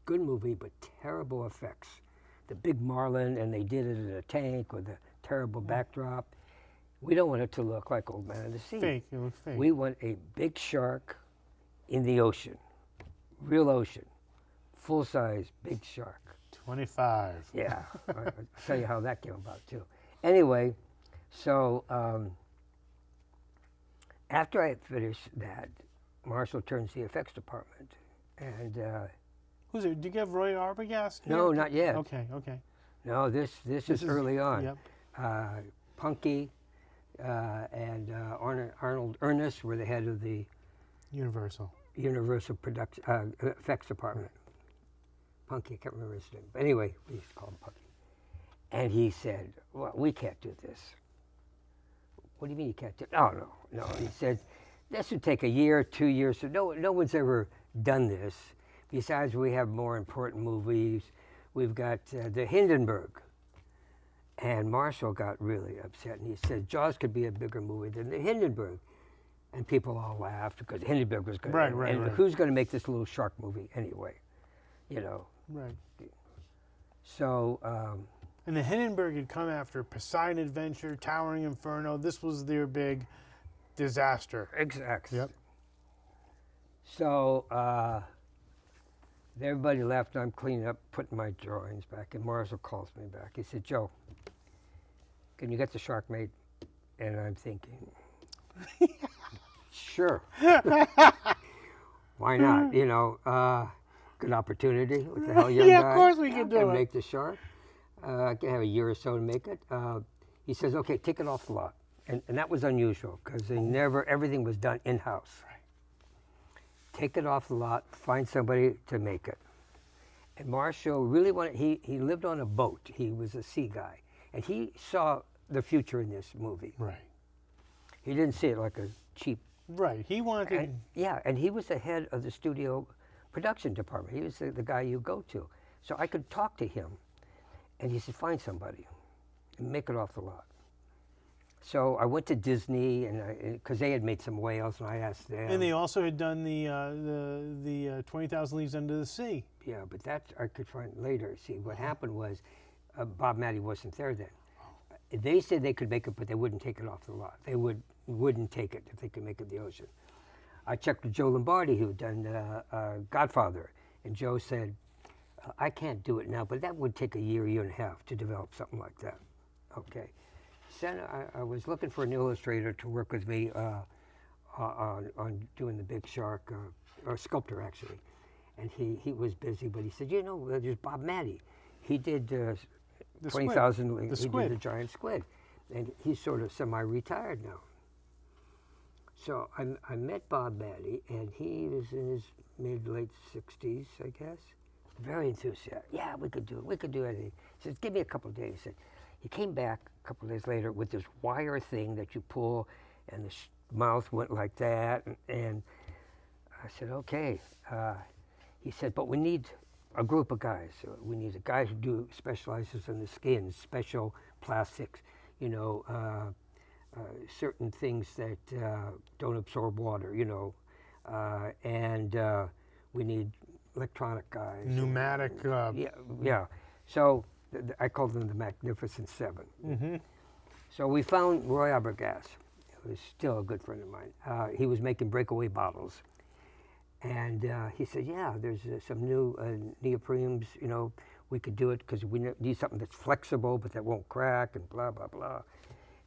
Good movie, but terrible effects. The big marlin, and they did it in a tank with a terrible backdrop. We don't want it to look like Old Man in the Sea. Fake, it looks fake. We want a big shark in the ocean, real ocean, full-size big shark. 25. Yeah, I'll tell you how that came about too. Anyway, so after I finished that, Marshall turns the effects department, and Who's it? Did you have Roy Arbogast? no, not yet. Okay. No, this is early on. Yep. Punky and Arnold Ernest were the head of the Universal. Universal production effects department. Punky, I can't remember his name. But anyway, we used to call him Punky. And he said, well, we can't do this. What do you mean you can't do it? Oh, no. He said, this would take a year, 2 years. So no one's ever done this. Besides, we have more important movies. We've got the Hindenburg. And Marshall got really upset, and he said, Jaws could be a bigger movie than the Hindenburg. And people all laughed because Hindenburg was good. Right. Who's going to make this little shark movie anyway? Right. So, And the Hindenburg had come after Poseidon Adventure, Towering Inferno. This was their big disaster. exactly. Yep. So, everybody left, and I'm cleaning up, putting my drawings back, and Marshall calls me back. He said, Joe, can you get the shark made? And I'm thinking, sure. Why not? Good opportunity with the hell young Yeah, guy. of course we can do it. Make the shark. I can have a year or so to make it. He says, okay, take it off the lot. And that was unusual because everything was done in-house. Right. Take it off the lot, find somebody to make it. And Marshall really wanted, he lived on a boat. He was a sea guy. And he saw the future in this movie. Right. He didn't see it like a cheap. Right. He wanted. And he was the head of the studio production department. He was the guy you go to. So I could talk to him. And he said, find somebody and make it off the lot. So I went to Disney, and because they had made some whales, and I asked them. And they also had done the 20,000 Leagues Under the Sea. Yeah, but that I could find later. See, what happened was Bob Matty wasn't there then. They said they could make it, but they wouldn't take it off the lot. They wouldn't take it if they could make it in the ocean. I checked with Joe Lombardi, who had done Godfather, and Joe said, I can't do it now, but that would take a year and a half to develop something like that. Okay. Then I was looking for an illustrator to work with me on doing the big shark, or sculptor actually. And he was busy, but he said, there's Bob Matty. He did 20,000, he did the giant squid. And he's sort of semi-retired now. So I met Bob Matty, and he was in his mid-late 60s, I guess. Very enthusiastic. Yeah, we could do it. We could do anything. He said, give me a couple of days. He came back a couple of days later with this wire thing that you pull, and the mouth went like that. And I said, okay. He said, but we need a group of guys. We need a guy who specializes in the skin, special plastics, certain things that don't absorb water, and we need electronic guys. Pneumatic. Yeah. So I called them the Magnificent Seven. Mm-hmm. So we found Roy Arbogast, who is still a good friend of mine. He was making breakaway bottles. And he said, yeah, there's some new neoprenes, we could do it because we need something that's flexible but that won't crack and blah, blah, blah.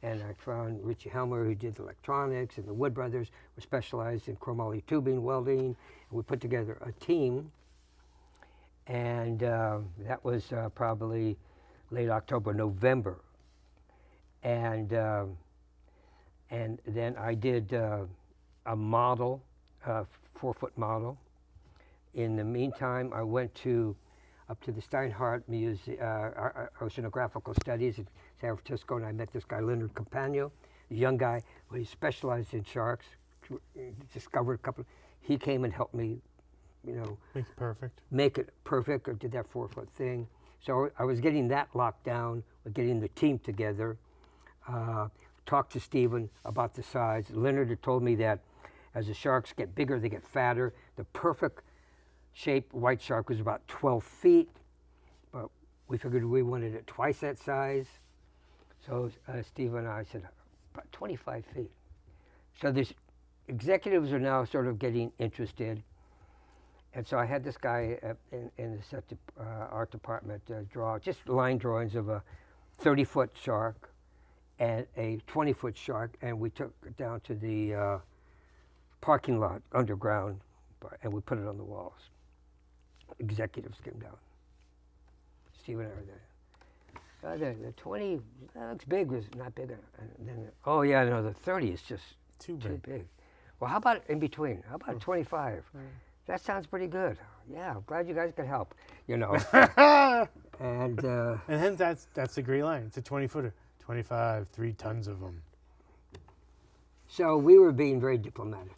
And I found Richie Helmer, who did the electronics, and the Wood brothers were specialized in chromoly tubing, welding. And we put together a team. And that was probably late October, November. And then I did a model, 4-foot model. In the meantime, I went up to the Steinhardt Museum, Oceanographical Studies in San Francisco, and I met this guy, Leonard Campagno, the young guy, who specialized in sharks, discovered a couple. He came and helped me, make it perfect, or did that 4-foot thing. So I was getting that locked down, getting the team together, talked to Stephen about the size. Leonard had told me that as the sharks get bigger, they get fatter. The perfect shaped white shark was about 12 feet, but we figured we wanted it twice that size. So Steve and I said, about 25 feet. So these executives are now sort of getting interested. And so I had this guy in the set art department draw just line drawings of a 30-foot shark and a 20-foot shark, and we took it down to the parking lot underground, and we put it on the walls. Executives came down. Steve and I were there. The 20, that looks big, was not big enough. And then, oh yeah, no, the 30 is just too big. Well, how about in between? How about 25? That sounds pretty good. Yeah, I'm glad you guys could help, And then that's a great line. It's a 20-footer. 25, 3 tons of them. So we were being very diplomatic.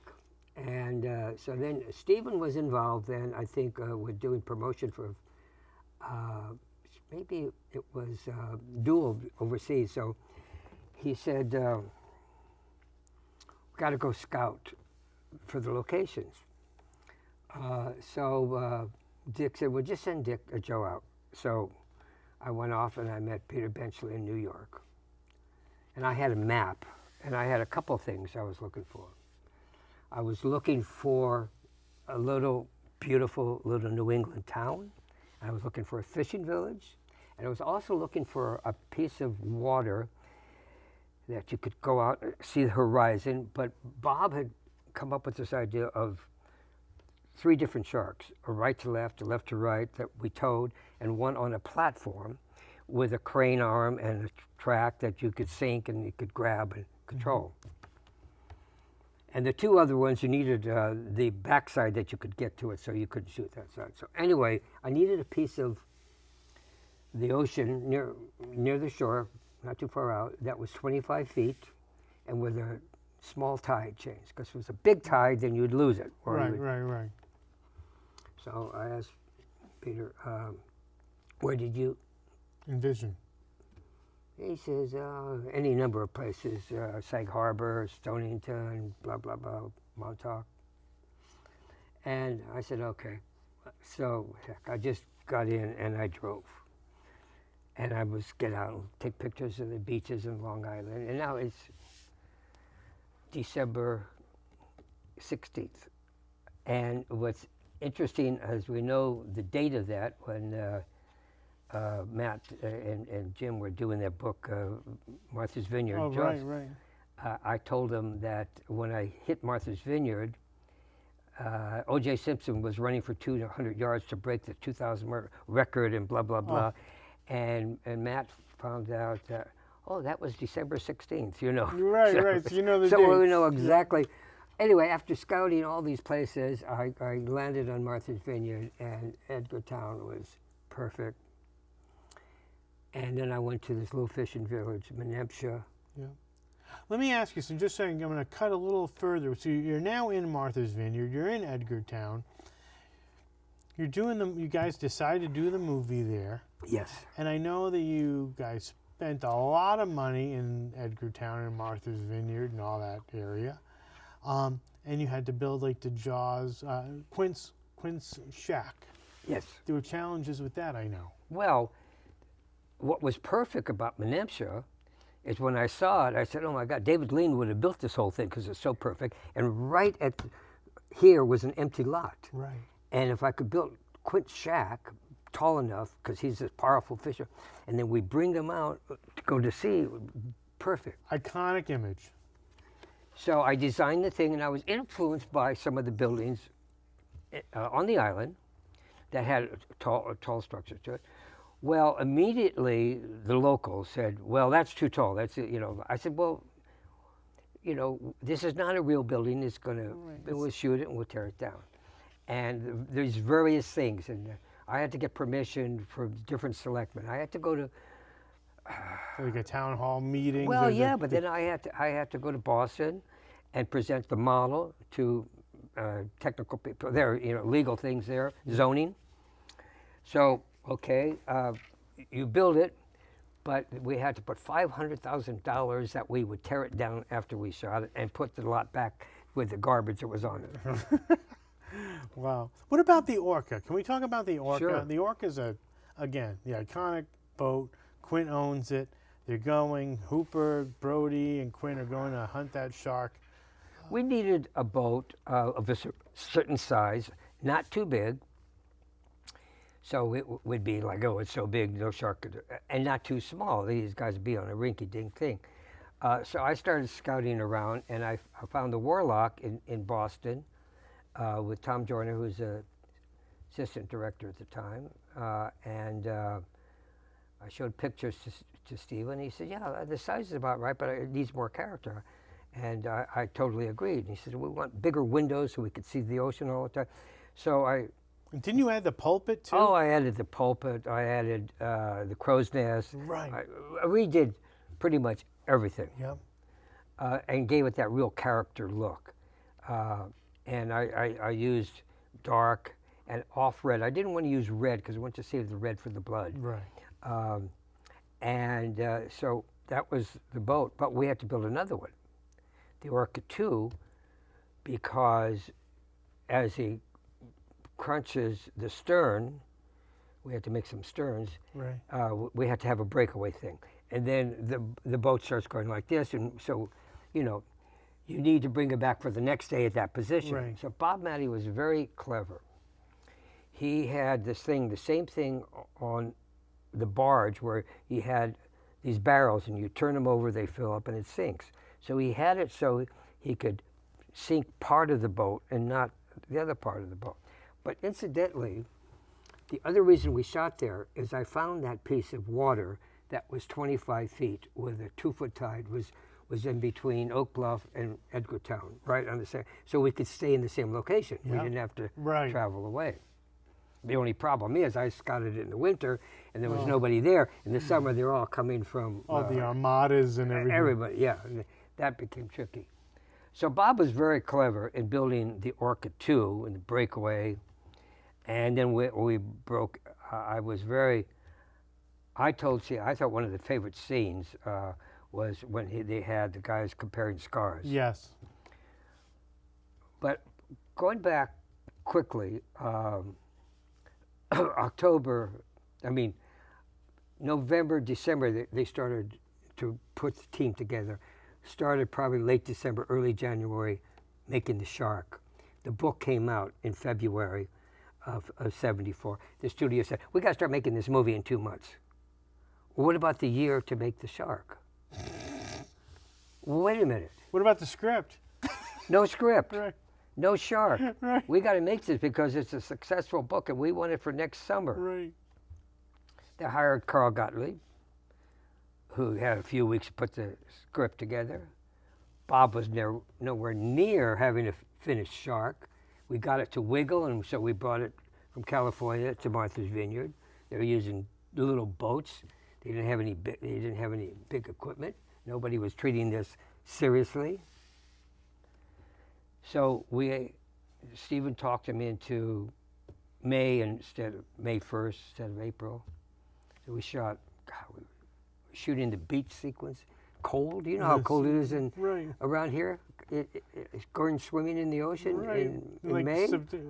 And so then Stephen was involved then, I think, with doing promotion for, maybe it was Dual overseas. So he said, we got to go scout for the locations. So Dick said, well, just send Joe out. So I went off and I met Peter Benchley in New York. And I had a map, and I had a couple things I was looking for. I was looking for a beautiful little New England town. I was looking for a fishing village. And I was also looking for a piece of water that you could go out and see the horizon. But Bob had come up with this idea of 3 different sharks, a right to left, a left to right, that we towed, and one on a platform with a crane arm and a track that you could sink and you could grab and control. And the 2 other ones, you needed the backside that you could get to it, so you couldn't shoot that side. So anyway, I needed a piece of the ocean near the shore, not too far out, that was 25 feet, and with a small tide change. Because if it was a big tide, then you'd lose it. Right. So I asked Peter, where did you envision? He says, any number of places, Sag Harbor, Stonington, blah, blah, blah, Montauk. And I said, okay. So heck, I just got in and I drove. And I was get out and take pictures of the beaches in Long Island. And now it's December 16th. And what's interesting is we know the date of that when Matt and Jim were doing their book, Martha's Vineyard. Oh, right. I told them that when I hit Martha's Vineyard, O.J. Simpson was running for 200 yards to break the 2,000 record and blah, blah, blah. And Matt found out that, that was December 16th, Right, so you know the so dates. we know exactly. Anyway, after scouting all these places, I landed on Martha's Vineyard, and Edgartown was perfect. And then I went to this little fishing village, Menempsha. Yeah. Let me ask you, so just saying, I'm going to cut a little further. So you're now in Martha's Vineyard, you're in Edgartown. You guys decided to do the movie there. Yes. And I know that you guys spent a lot of money in Edgartown and Martha's Vineyard and all that area. And you had to build like the Jaws, Quint's shack. Yes. There were challenges with that, I know. Well, what was perfect about Menemsha is when I saw it, I said, oh my God, David Lean would have built this whole thing because it's so perfect. And right here was an empty lot. Right. And if I could build Quint's shack tall enough, because he's a powerful fisher, and then we bring them out to go to sea, perfect. Iconic image. So I designed the thing, and I was influenced by some of the buildings on the island that had tall structures to it. Well, immediately the locals said, well, that's too tall. That's, I said, well, this is not a real building. It's going to, we'll shoot it and we'll tear it down. And there's various things. And I had to get permission from different selectmen. I had to go to like a town hall meeting. Well, yeah, but then I had to go to Boston and present the model to technical people. There are legal things there, zoning. So, okay, you build it, but we had to put $500,000 that we would tear it down after we shot it and put the lot back with the garbage that was on it. Wow. What about the Orca? Can we talk about the Orca? Sure. The Orca's again, the iconic boat. Quint owns it. They're going, Hooper, Brody, and Quint are going to hunt that shark. We needed a boat of a certain size, not too big. So it would be like, oh, it's so big, no shark could, and not too small. These guys would be on a rinky-dink thing. So I started scouting around, and I found the Warlock in Boston with Tom Joyner, who's the assistant director at the time. And I showed pictures to Steve, and he said, yeah, the size is about right, but it needs more character. And I totally agreed. And he said, we want bigger windows so we could see the ocean all the time. So And didn't you add the pulpit too? Oh, I added the pulpit. I added the crow's nest. Right. I redid pretty much everything. Yep. And gave it that real character look. And I used dark and off red. I didn't want to use red because I wanted to save the red for the blood. Right. So that was the boat. But we had to build another one, the Orca 2, because as he crunches the stern, we had to make some sterns. Right. We had to have a breakaway thing, and then the boat starts going like this, and so, you need to bring it back for the next day at that position. Right. So Bob Matty was very clever. He had the same thing on the barge where he had these barrels, and you turn them over, they fill up, and it sinks. So he had it so he could sink part of the boat and not the other part of the boat. But incidentally, the other reason we shot there is I found that piece of water that was 25 feet with a 2-foot tide was in between Oak Bluff and Edgartown, right on the same, so we could stay in the same location. Yeah. We didn't have to Right. travel away. The only problem is I scouted it in the winter and there was nobody there. In the summer, they're all coming from All the armadas and everything. everybody, yeah, and that became tricky. So Bob was very clever in building the Orca 2 and the breakaway. And then we broke, I told Steve, I thought one of the favorite scenes was when they had the guys comparing scars. Yes. But going back quickly, November, December, they started to put the team together. Started probably late December, early January, making the shark. The book came out in February of 74. The studio said, we got to start making this movie in 2 months. Well, what about the year to make the shark? Well, wait a minute. What about the script? No script. Right. No shark. Right. We got to make this because it's a successful book and we want it for next summer. Right. They hired Carl Gottlieb, who had a few weeks to put the script together. Bob was nowhere near having a finished shark. We got it to Wiggle, and so we brought it from California to Martha's Vineyard. They were using little boats. They didn't have any big equipment. Nobody was treating this seriously. So Stephen talked him into May 1st instead of April. So we shot shooting the beach sequence. Cold, you know how cold it is Right. around here? It's going swimming in the ocean Right. in Like May?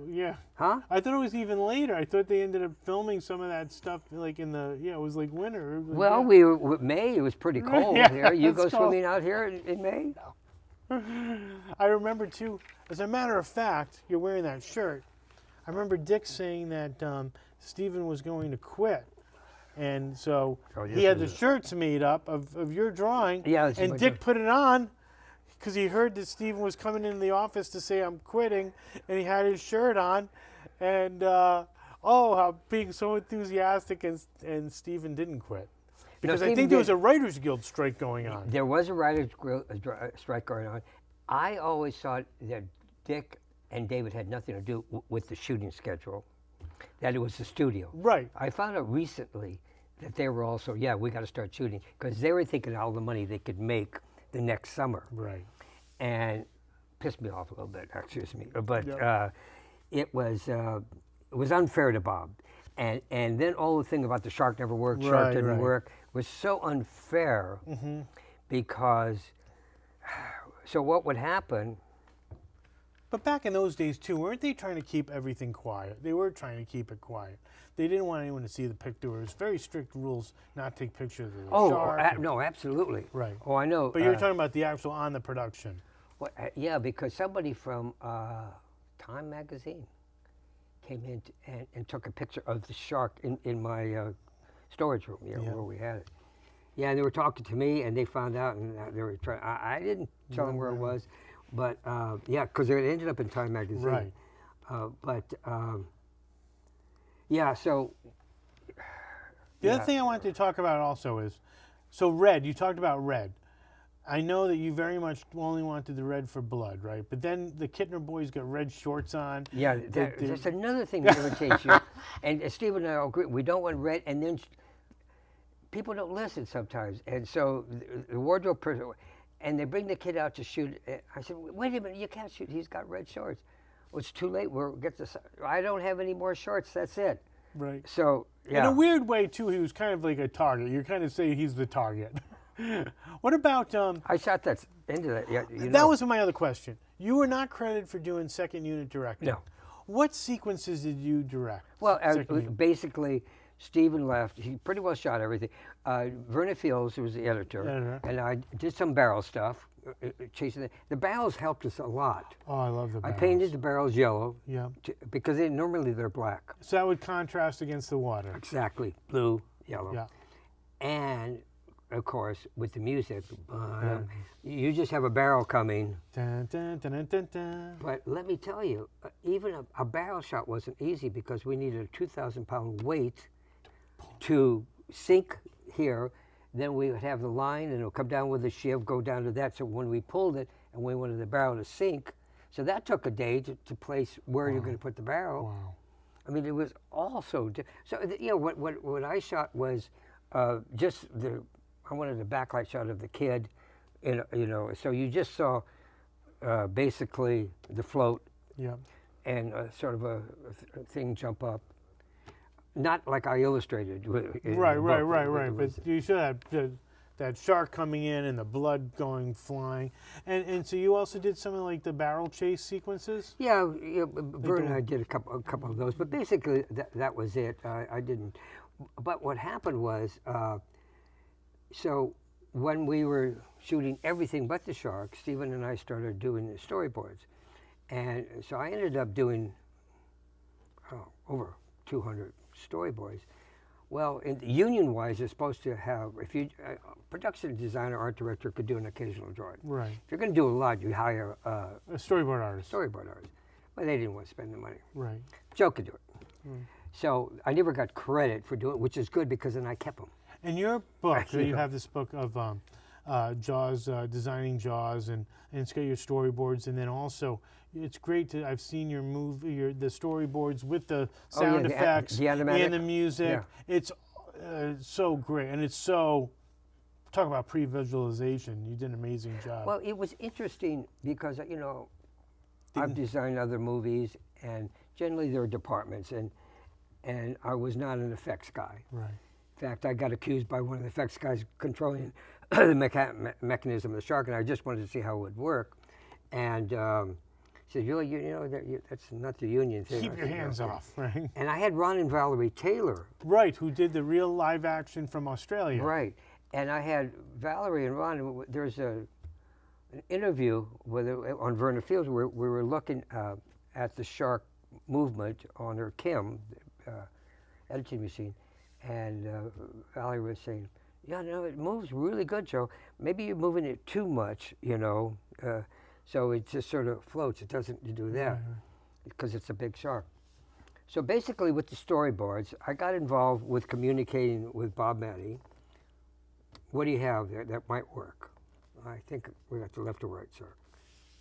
yeah. Huh? I thought it was even later. I thought they ended up filming some of that stuff like in the, it was like winter. It was like, Well, yeah. we were with May. It was pretty cold Yeah, here. You it's go cold. swimming out here in May? I remember too, as a matter of fact, you're wearing that shirt. I remember Dick saying that Stephen was going to quit. And so he had the shirts made up of your drawing. Yeah, that's and my Dick drawing. put it on because he heard that Stephen was coming into the office to say, I'm quitting. And he had his shirt on. And, how being so enthusiastic, and Stephen didn't quit. Because I Stephen think there was did. a Writers Guild strike going on. There was a writer's strike going on. I always thought that Dick and David had nothing to do with the shooting schedule, that it was the studio. Right. I found out recently that they were also, we got to start shooting, because they were thinking all the money they could make the next summer. Right. And pissed me off a little bit, excuse me. But Yep. it was unfair to Bob. And then all the thing about the shark never worked, shark Right, didn't right. work, was so unfair because, so what would happen, But back in those days too, weren't they trying to keep everything quiet? They were trying to keep it quiet. They didn't want anyone to see the picture. There was very strict rules not to take pictures of the shark. no, absolutely. Right. Oh, I know. But you're talking about the actual on the production. Well, yeah, because somebody from Time magazine came in and took a picture of the shark in my storage room, where we had it. Yeah, and they were talking to me, and they found out, and they were trying. I didn't tell them where it was, but because it ended up in Time magazine. Right. So. The other thing I wanted to talk about also is, so Red, you talked about Red. I know that you very much only wanted the red for blood, right? But then the Kittner boys got red shorts on. Yeah, there's another thing that irritates you. And Stephen and I agree, we don't want red, and then people don't listen sometimes. And so the wardrobe person, and they bring the kid out to shoot. I said, wait a minute, you can't shoot. He's got red shorts. Well, it's too late. I don't have any more shorts. That's it. Right. So, yeah. In a weird way, too, he was kind of like a target. You're kind of saying he's the target. What about... I shot that into that. Yeah, that was my other question. You were not credited for doing second unit directing. No. What sequences did you direct? Well, Second unit. basically, Stephen left. He pretty well shot everything. Verna Fields, who was the editor, and I did some barrel stuff, chasing the barrels helped us a lot. Oh, I love the barrels. I painted the barrels yellow. Yeah. Because normally they're black. So that would contrast against the water. Exactly, blue, yellow. Yeah. And of course, with the music, you just have a barrel coming. Dun, dun, dun, dun, dun, dun. But let me tell you, even a barrel shot wasn't easy because we needed a 2,000-pound weight to sink here. Then we would have the line, and it would come down with a shiv, go down to that. So when we pulled it, and we wanted the barrel to sink, so that took a day to place where you're going to put the barrel. Wow. I mean, it was also what I shot was just I wanted a backlight shot of the kid, so you just saw basically the float Yeah. and sort of a thing jump up. Not like I illustrated. Right. But you saw that shark coming in and the blood going flying, and so you also did something like the barrel chase sequences. Yeah, Vern and I did a couple of those, but basically that was it. I didn't. But what happened was, so when we were shooting everything but the shark, Stephen and I started doing the storyboards, and so I ended up doing over 200 storyboards. Well, union-wise, you're supposed to have, if you, production designer, art director could do an occasional drawing. Right. If you're going to do a lot, you hire A storyboard artist. storyboard artist. Well, they didn't want to spend the money. Right. Joe could do it. So I never got credit for doing it, which is good because then I kept them. In your book, so you have this book of Jaws, designing Jaws, and it's got your storyboards, and then also it's great to. I've seen your movie, the storyboards with the sound effects the animatic. and the music. Yeah. It's so great, and it's so. Talk about pre-visualization. You did an amazing job. Well, it was interesting because I've designed other movies, and generally there are departments, and I was not an effects guy. Right. fact, I got accused by one of the effects guys controlling the mechanism of the shark, and I just wanted to see how it would work. And he said, that's not the union thing. Keep your hands off, right? And I had Ron and Valerie Taylor. Right, who did the real live action from Australia. Right. And I had Valerie and Ron. There's an interview on Vernon Fields where we were looking at the shark movement on her Kim editing machine. And Valerie was saying, yeah, no, it moves really good, Joe. Maybe you're moving it too much, so it just sort of floats. It doesn't do that because it's a big shark. So basically with the storyboards, I got involved with communicating with Bob Matty. What do you have there that might work? I think we got the left or right, sir.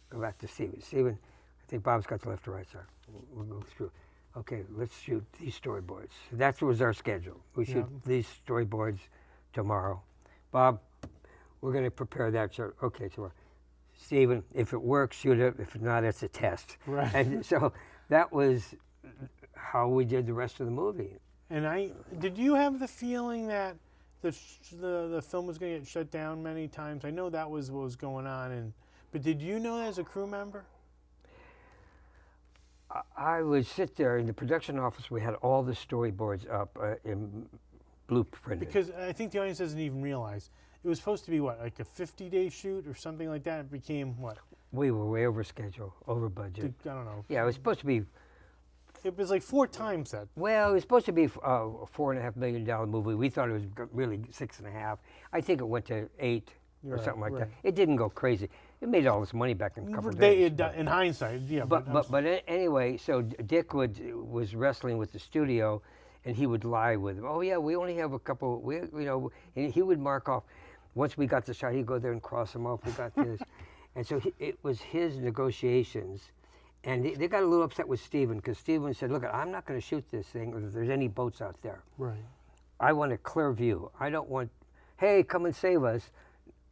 Go back to Stephen. Stephen, I think Bob's got the left or right, sir. We'll go through. Okay, let's shoot these storyboards. That was our schedule. We shoot these storyboards tomorrow. Bob, we're going to prepare that, sir. Okay, tomorrow. Stephen, if it works, shoot it. If not, it's a test. Right. And so that was how we did the rest of the movie. And did you have the feeling that the film was going to get shut down many times? I know that was what was going on, but did you know that as a crew member? I would sit there in the production office. We had all the storyboards up in blueprinted. Because I think the audience doesn't even realize it was supposed to be like a 50-day shoot or something like that. It became what? We were way over schedule, over budget. I don't know. Yeah, it was supposed to be. It was like 4 times that. Well, it was supposed to be a $4.5 million movie. We thought it was really 6.5. I think it went to 8 or something like that. It didn't go crazy. It made all this money back in a couple of days. In hindsight, yeah. But anyway, so Dick was wrestling with the studio, and he would lie with him. Oh yeah, we only have a couple. And he would mark off. Once we got the shot, he'd go there and cross them off. We got this, and so it was his negotiations, and they got a little upset with Stephen because Stephen said, "Look, I'm not going to shoot this thing if there's any boats out there. Right. I want a clear view. I don't want, hey, come and save us."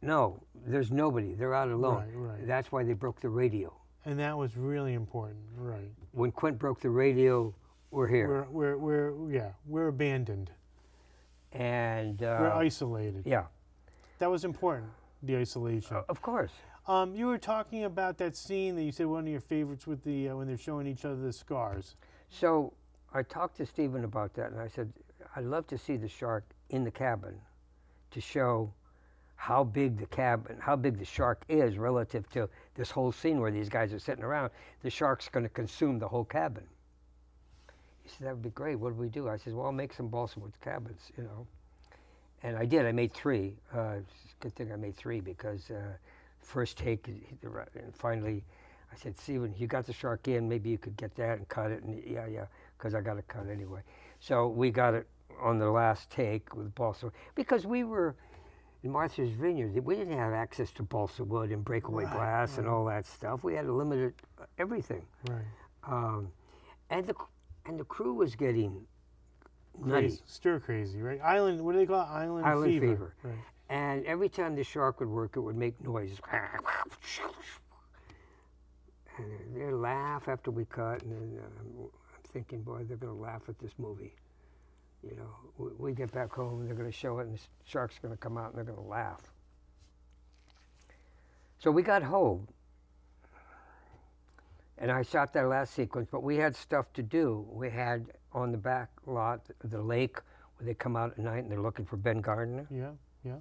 No, there's nobody. They're out alone. Right. That's why they broke the radio. And that was really important, right? When Quint broke the radio, we're here. We're abandoned. And we're isolated. Yeah. That was important, the isolation. Of course. You were talking about that scene that you said one of your favorites with the when they're showing each other the scars. So I talked to Stephen about that, and I said, I'd love to see the shark in the cabin to show how big the shark is relative to this whole scene where these guys are sitting around. The shark's going to consume the whole cabin. He said, that would be great. What do we do? I said, well, I'll make some balsa wood cabins, And I did. I made 3. It's a good thing I made 3 because first take, and finally I said, Stephen, you got the shark in. Maybe you could get that and cut it. And yeah, because I got to cut anyway. So we got it on the last take with balsa, because we were in Martha's Vineyard. We didn't have access to balsa wood and breakaway glass and all that stuff. We had to limit everything. Right. And the crew was getting nutty. Stir crazy, right? Island, what do they call it? Island fever. Right. And every time the shark would work, it would make noise. And they'd laugh after we cut, and then I'm thinking, boy, they're going to laugh at this movie. We get back home, and they're going to show it, and the shark's going to come out, and they're going to laugh. So we got home, and I shot that last sequence, but we had stuff to do. We had on the back lot, the lake, where they come out at night, and they're looking for Ben Gardner. Yeah.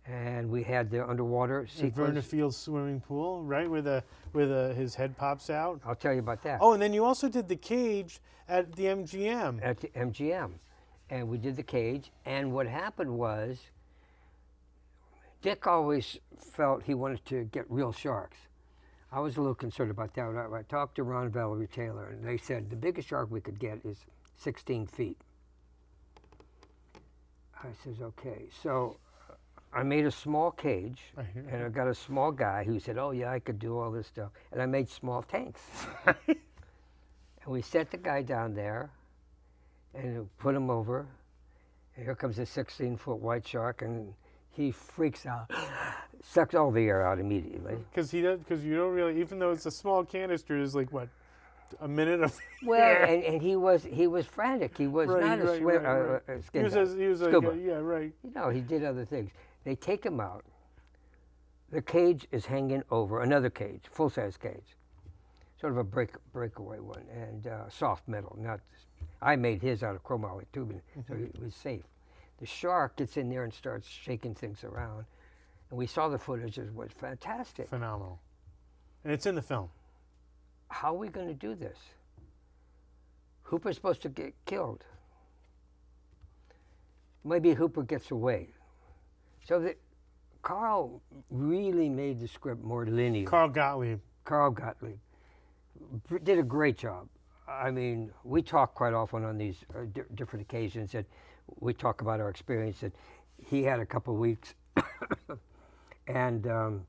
And we had the underwater sequence. Vernon Fields swimming pool, right, where his head pops out. I'll tell you about that. Oh, and then you also did the cage at the MGM. At the MGM. And we did the cage. And what happened was, Dick always felt he wanted to get real sharks. I was a little concerned about that. I talked to Ron and Valerie Taylor, and they said the biggest shark we could get is 16 feet. I says, okay. So I made a small cage, and I got a small guy who said, oh, yeah, I could do all this stuff. And I made small tanks. And we set the guy down there and put him over. And here comes a 16-foot white shark, and he freaks out, sucks all the air out immediately. Because you don't really, even though it's a small canister, it's like what, a minute of. Well, and he was frantic. He was not a swimmer. He was like, scuba. yeah, right. He did other things. They take him out. The cage is hanging over another cage, full-size cage, sort of a breakaway one, and soft metal. I made his out of chromoly tubing, so it was safe. The shark gets in there and starts shaking things around, and we saw the footage. It was fantastic. Phenomenal. And it's in the film. How are we going to do this? Hooper's supposed to get killed. Maybe Hooper gets away. So Carl really made the script more linear. Carl Gottlieb did a great job. I mean, we talk quite often on these different occasions that we talk about our experience. That he had a couple of weeks, and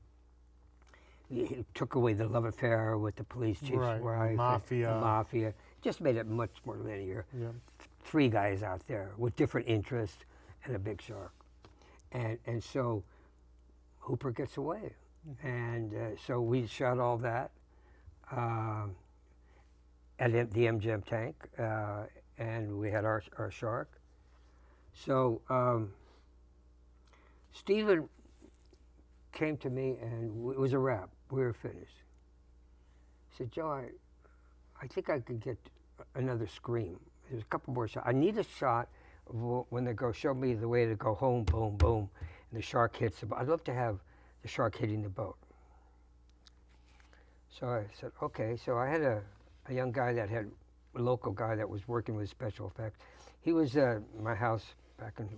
he took away the love affair with the police chief's wife, mafia. The mafia. Just made it much more linear. Yeah. 3 guys out there with different interests and a big shark, and so Hooper gets away, and so we shot all that. At the MGM tank, and we had our shark. So Stephen came to me, and it was a wrap. We were finished. He said, "Joe, I think I could get another scream. There's a couple more shots. I need a shot of when they go, show me the way to go home, boom, boom, and the shark hits the boat. I'd love to have the shark hitting the boat." So I said, okay. So I had a young guy a local guy that was working with special effects. He was at my house back in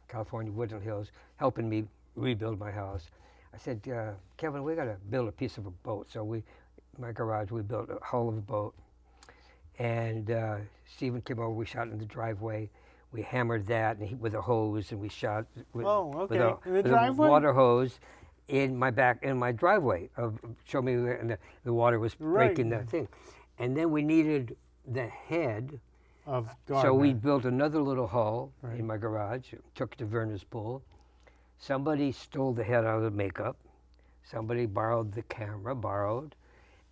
California, Woodland Hills, helping me rebuild my house. I said, Kevin, we got to build a piece of a boat. So my garage, we built a hull of a boat. And Stephen came over, we shot in the driveway. We hammered that with a hose, and we shot with a water hose in my driveway. Show me where, and the water was breaking the thing. And then we needed the head of Gardner. So we built another little hull in my garage, took it to Verner's Pool. Somebody stole the head out of the makeup. Somebody borrowed the camera,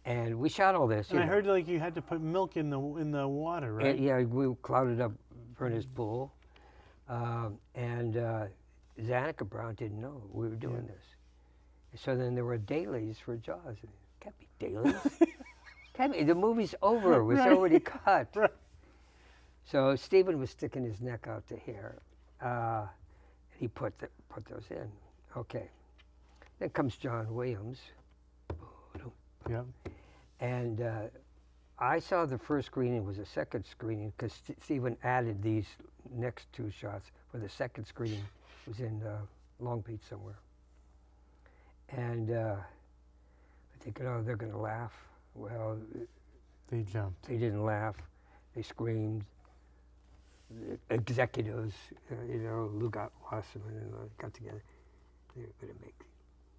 and we shot all this. And I heard like you had to put milk in the water, right? And, yeah, we clouded up Verner's Pool. And Zanuka Brown didn't know we were doing this. So then there were dailies for Jaws. It can't be dailies. The movie's over. It was already cut. Right. So Stephen was sticking his neck out to here. He put those in. Okay. Then comes John Williams. Yeah. And I saw the first screening was a second screening because Stephen added these next 2 shots for the second screening. It was in Long Beach somewhere. And I think, they're going to laugh. Well, they jumped. They didn't laugh. They screamed. The executives, Lou Wasserman and got together. They're going to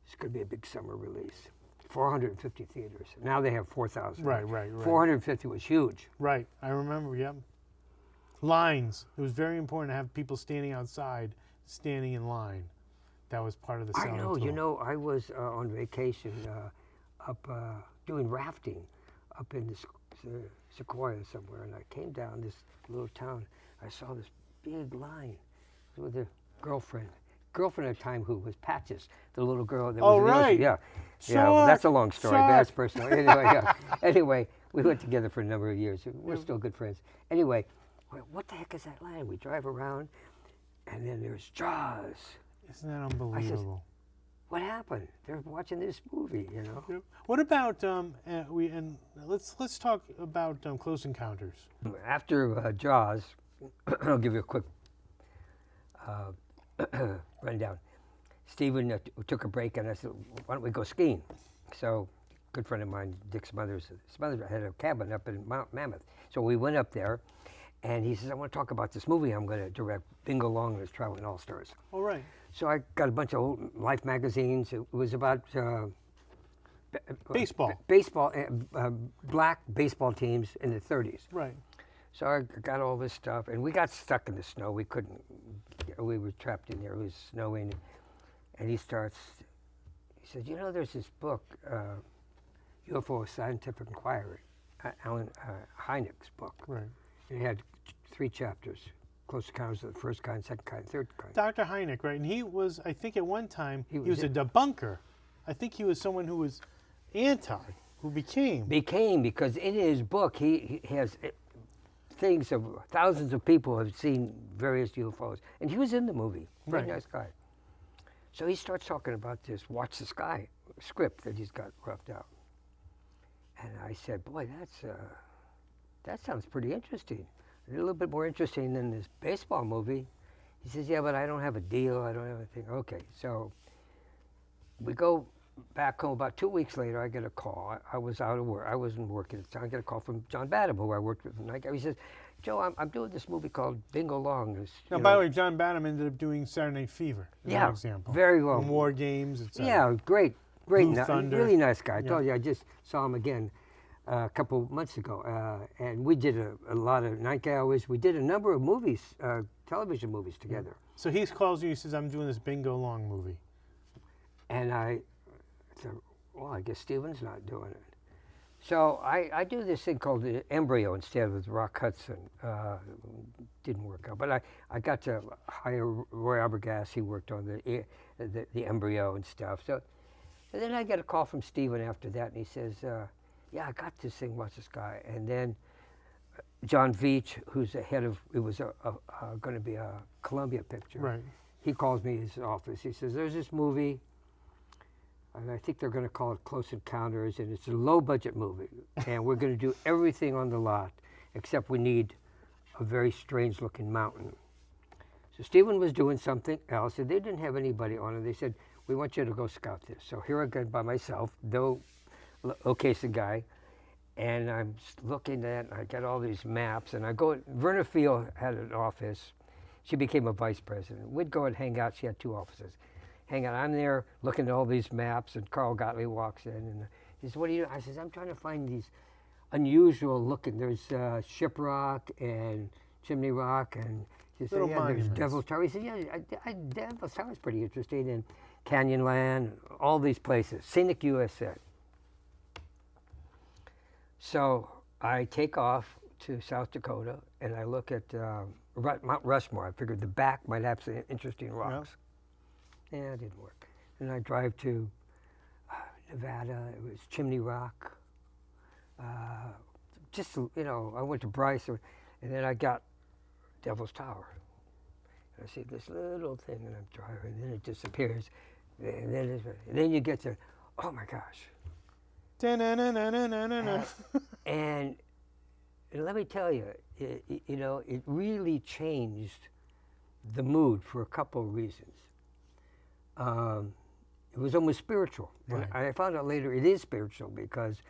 it's going to be a big summer release. 450 theaters. Now they have 4,000. Right. 450 was huge. Right. I remember, yep. Lines. It was very important to have people standing outside, standing in line. That was part of the selling tool. I was on vacation up doing rafting up in the Sequoia somewhere, and I came down this little town. I saw this big line with a girlfriend at the time who was Patches, the little girl that was right. Yeah. Well, that's a long story, but that's personal. Anyway, we went together for a number of years. We're still good friends. Anyway, what the heck is that line? We drive around, and then there's Jaws. Isn't that unbelievable? I said, what happened? They're watching this movie, Yep. What about let's talk about Close Encounters. After Jaws, I'll give you a quick rundown. Stephen took a break, and I said, "Why don't we go skiing?" So, a good friend of mine, Dick Smothers had a cabin up in Mount Mammoth. So we went up there, and he says, "I want to talk about this movie I'm going to direct, Bingo Long and His Traveling All-Stars." All right. So I got a bunch of old Life magazines. It was about baseball. Black baseball teams in the 30s. Right. So I got all this stuff, and we got stuck in the snow. We were trapped in there. It was snowing. And he said, there's this book, UFO Scientific Inquiry. Alan Hynek's book. Right. It had 3 chapters: Close Encounters of the First Kind, Second Kind, Third Kind. Dr. Hynek, right? And he was, I think, at one time he was was a debunker. I think he was someone who was anti, who became. Because in his book he has things of thousands of people have seen various UFOs, and he was in the movie. Very Right. nice guy. So he starts talking about this Watch the Sky script that he's got roughed out. And I said, boy, that sounds pretty interesting. A little bit more interesting than this baseball movie. He says, yeah, but I don't have a deal. I don't have anything. Okay, so we go back home. About 2 weeks later, I get a call. I was out of work. I wasn't working at the time. I get a call from John Badham, who I worked with. He says, Joe, I'm doing this movie called Bingo Long. Now, by the way, John Badham ended up doing Saturday Night Fever, as an example. Very well. And War Games, etc. Yeah, great. Blue Thunder. Really nice guy. I Yeah. told you, I just saw him again a couple months ago. And we did a lot of night galleries. We did a number of movies, television movies together. So he calls you, he says, I'm doing this Bingo Long movie. And I said, well, I guess Steven's not doing it. So I do this thing called the Embryo instead with Rock Hudson. Didn't work out. But I got to hire Roy Arbogast. He worked on the Embryo and stuff. So and then I get a call from Steven after that, and he says, yeah, I got this thing, Watch the Sky. And then John Veach, who's the head of, it was going to be a Columbia picture. Right. He calls me in his office. He says, there's this movie, and I think they're going to call it Close Encounters, and it's a low-budget movie. And we're going to do everything on the lot, except we need a very strange-looking mountain. So Steven was doing something else, and they didn't have anybody on it. They said, we want you to go scout this. So here I go by myself, no location guy, and I'm looking at it, and I got all these maps, and I go, Verna Field had an office. She became a vice president. We'd go and hang out. She had 2 offices. Hang out. I'm there looking at all these maps, and Carl Gottlieb walks in, and he says, what are you doing? I says, I'm trying to find these unusual looking, there's Shiprock and Chimney Rock, and he said, Little yeah, there's monuments. Devil's Tower. He said, yeah, Devil's Tower is pretty interesting, and Canyonland, all these places, Scenic USA. So I take off to South Dakota, and I look at Mount Rushmore. I figured the back might have some interesting rocks. Yeah, it didn't work. And I drive to Nevada. It was Chimney Rock. I went to Bryce, and then I got Devil's Tower. And I see this little thing, and I'm driving, and then it disappears. And then you get to, oh my gosh. Da-na-na-na-na-na-na. And let me tell you, it really changed the mood for a couple of reasons. It was almost spiritual. Right. And I found out later it is spiritual because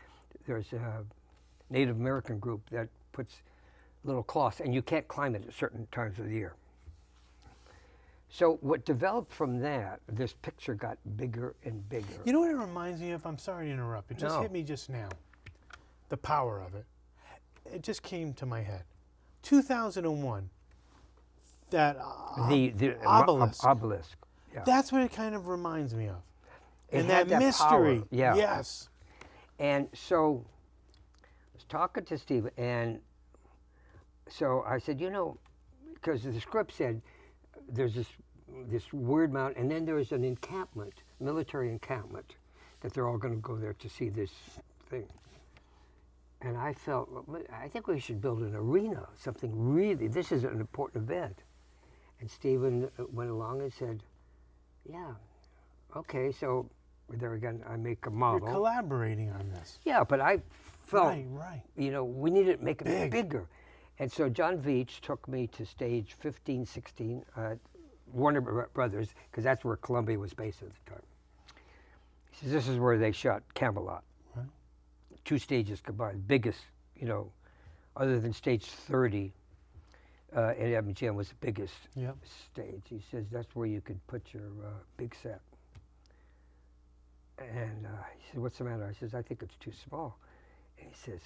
there's a Native American group that puts little cloths, and you can't climb it at certain times of the year. So what developed from that, this picture got bigger and bigger. You know what it reminds me of? I'm sorry to interrupt. It just No. hit me just now. The power of it. It just came to my head. 2001. That The obelisk. obelisk. Yeah. That's what it kind of reminds me of. It And had that mystery. power. Yeah. Yes. And so I was talking to Steve, and so I said, because the script said there's this weird mountain, and then there's an encampment, military encampment, that they're all going to go there to see this thing. And I felt, I think we should build an arena, something really, this is an important event. And Stephen went along and said, yeah, okay, so there again, I make a model. You're collaborating on this. Yeah, but I felt, Right. we need to make it Big. bigger. And so John Veach took me to stage 15, 16, Warner Brothers, because that's where Columbia was based at the time. He says, this is where they shot Camelot. Right. 2 stages combined, biggest, other than stage 30, at MGM was the biggest Yep. stage. He says, that's where you could put your big set. And he said, what's the matter? I says, I think it's too small. And he says,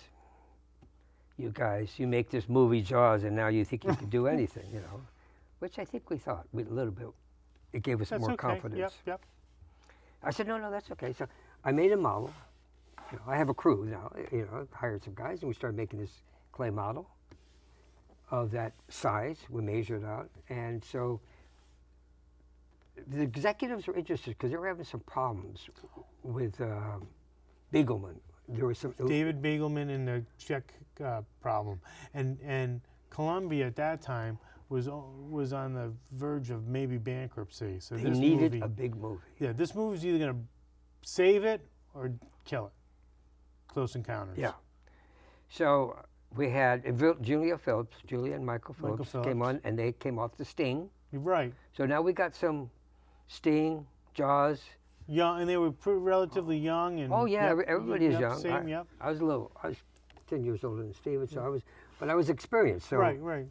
you guys, you make this movie Jaws, and now you think you can do anything, which I think we thought a little bit. It gave us That's more okay. confidence. Yep. I said, no, that's okay. So I made a model, I have a crew now. I hired some guys, and we started making this clay model of that size. We measured out, and so the executives were interested because they were having some problems with Beagleman. There was some David Beagleman and the Czech problem, and Columbia at that time was on the verge of maybe bankruptcy. So they this needed movie, a big movie. Yeah, this movie was either going to save it or kill it. Close Encounters. Yeah. So we had Julia and Michael Phillips came on, and they came off the Sting. You're right. So now we got some Sting, Jaws. Young, and they were relatively young. And oh yeah, everybody is young. Same, I was 10 years older than Steven, so I was experienced. So, right.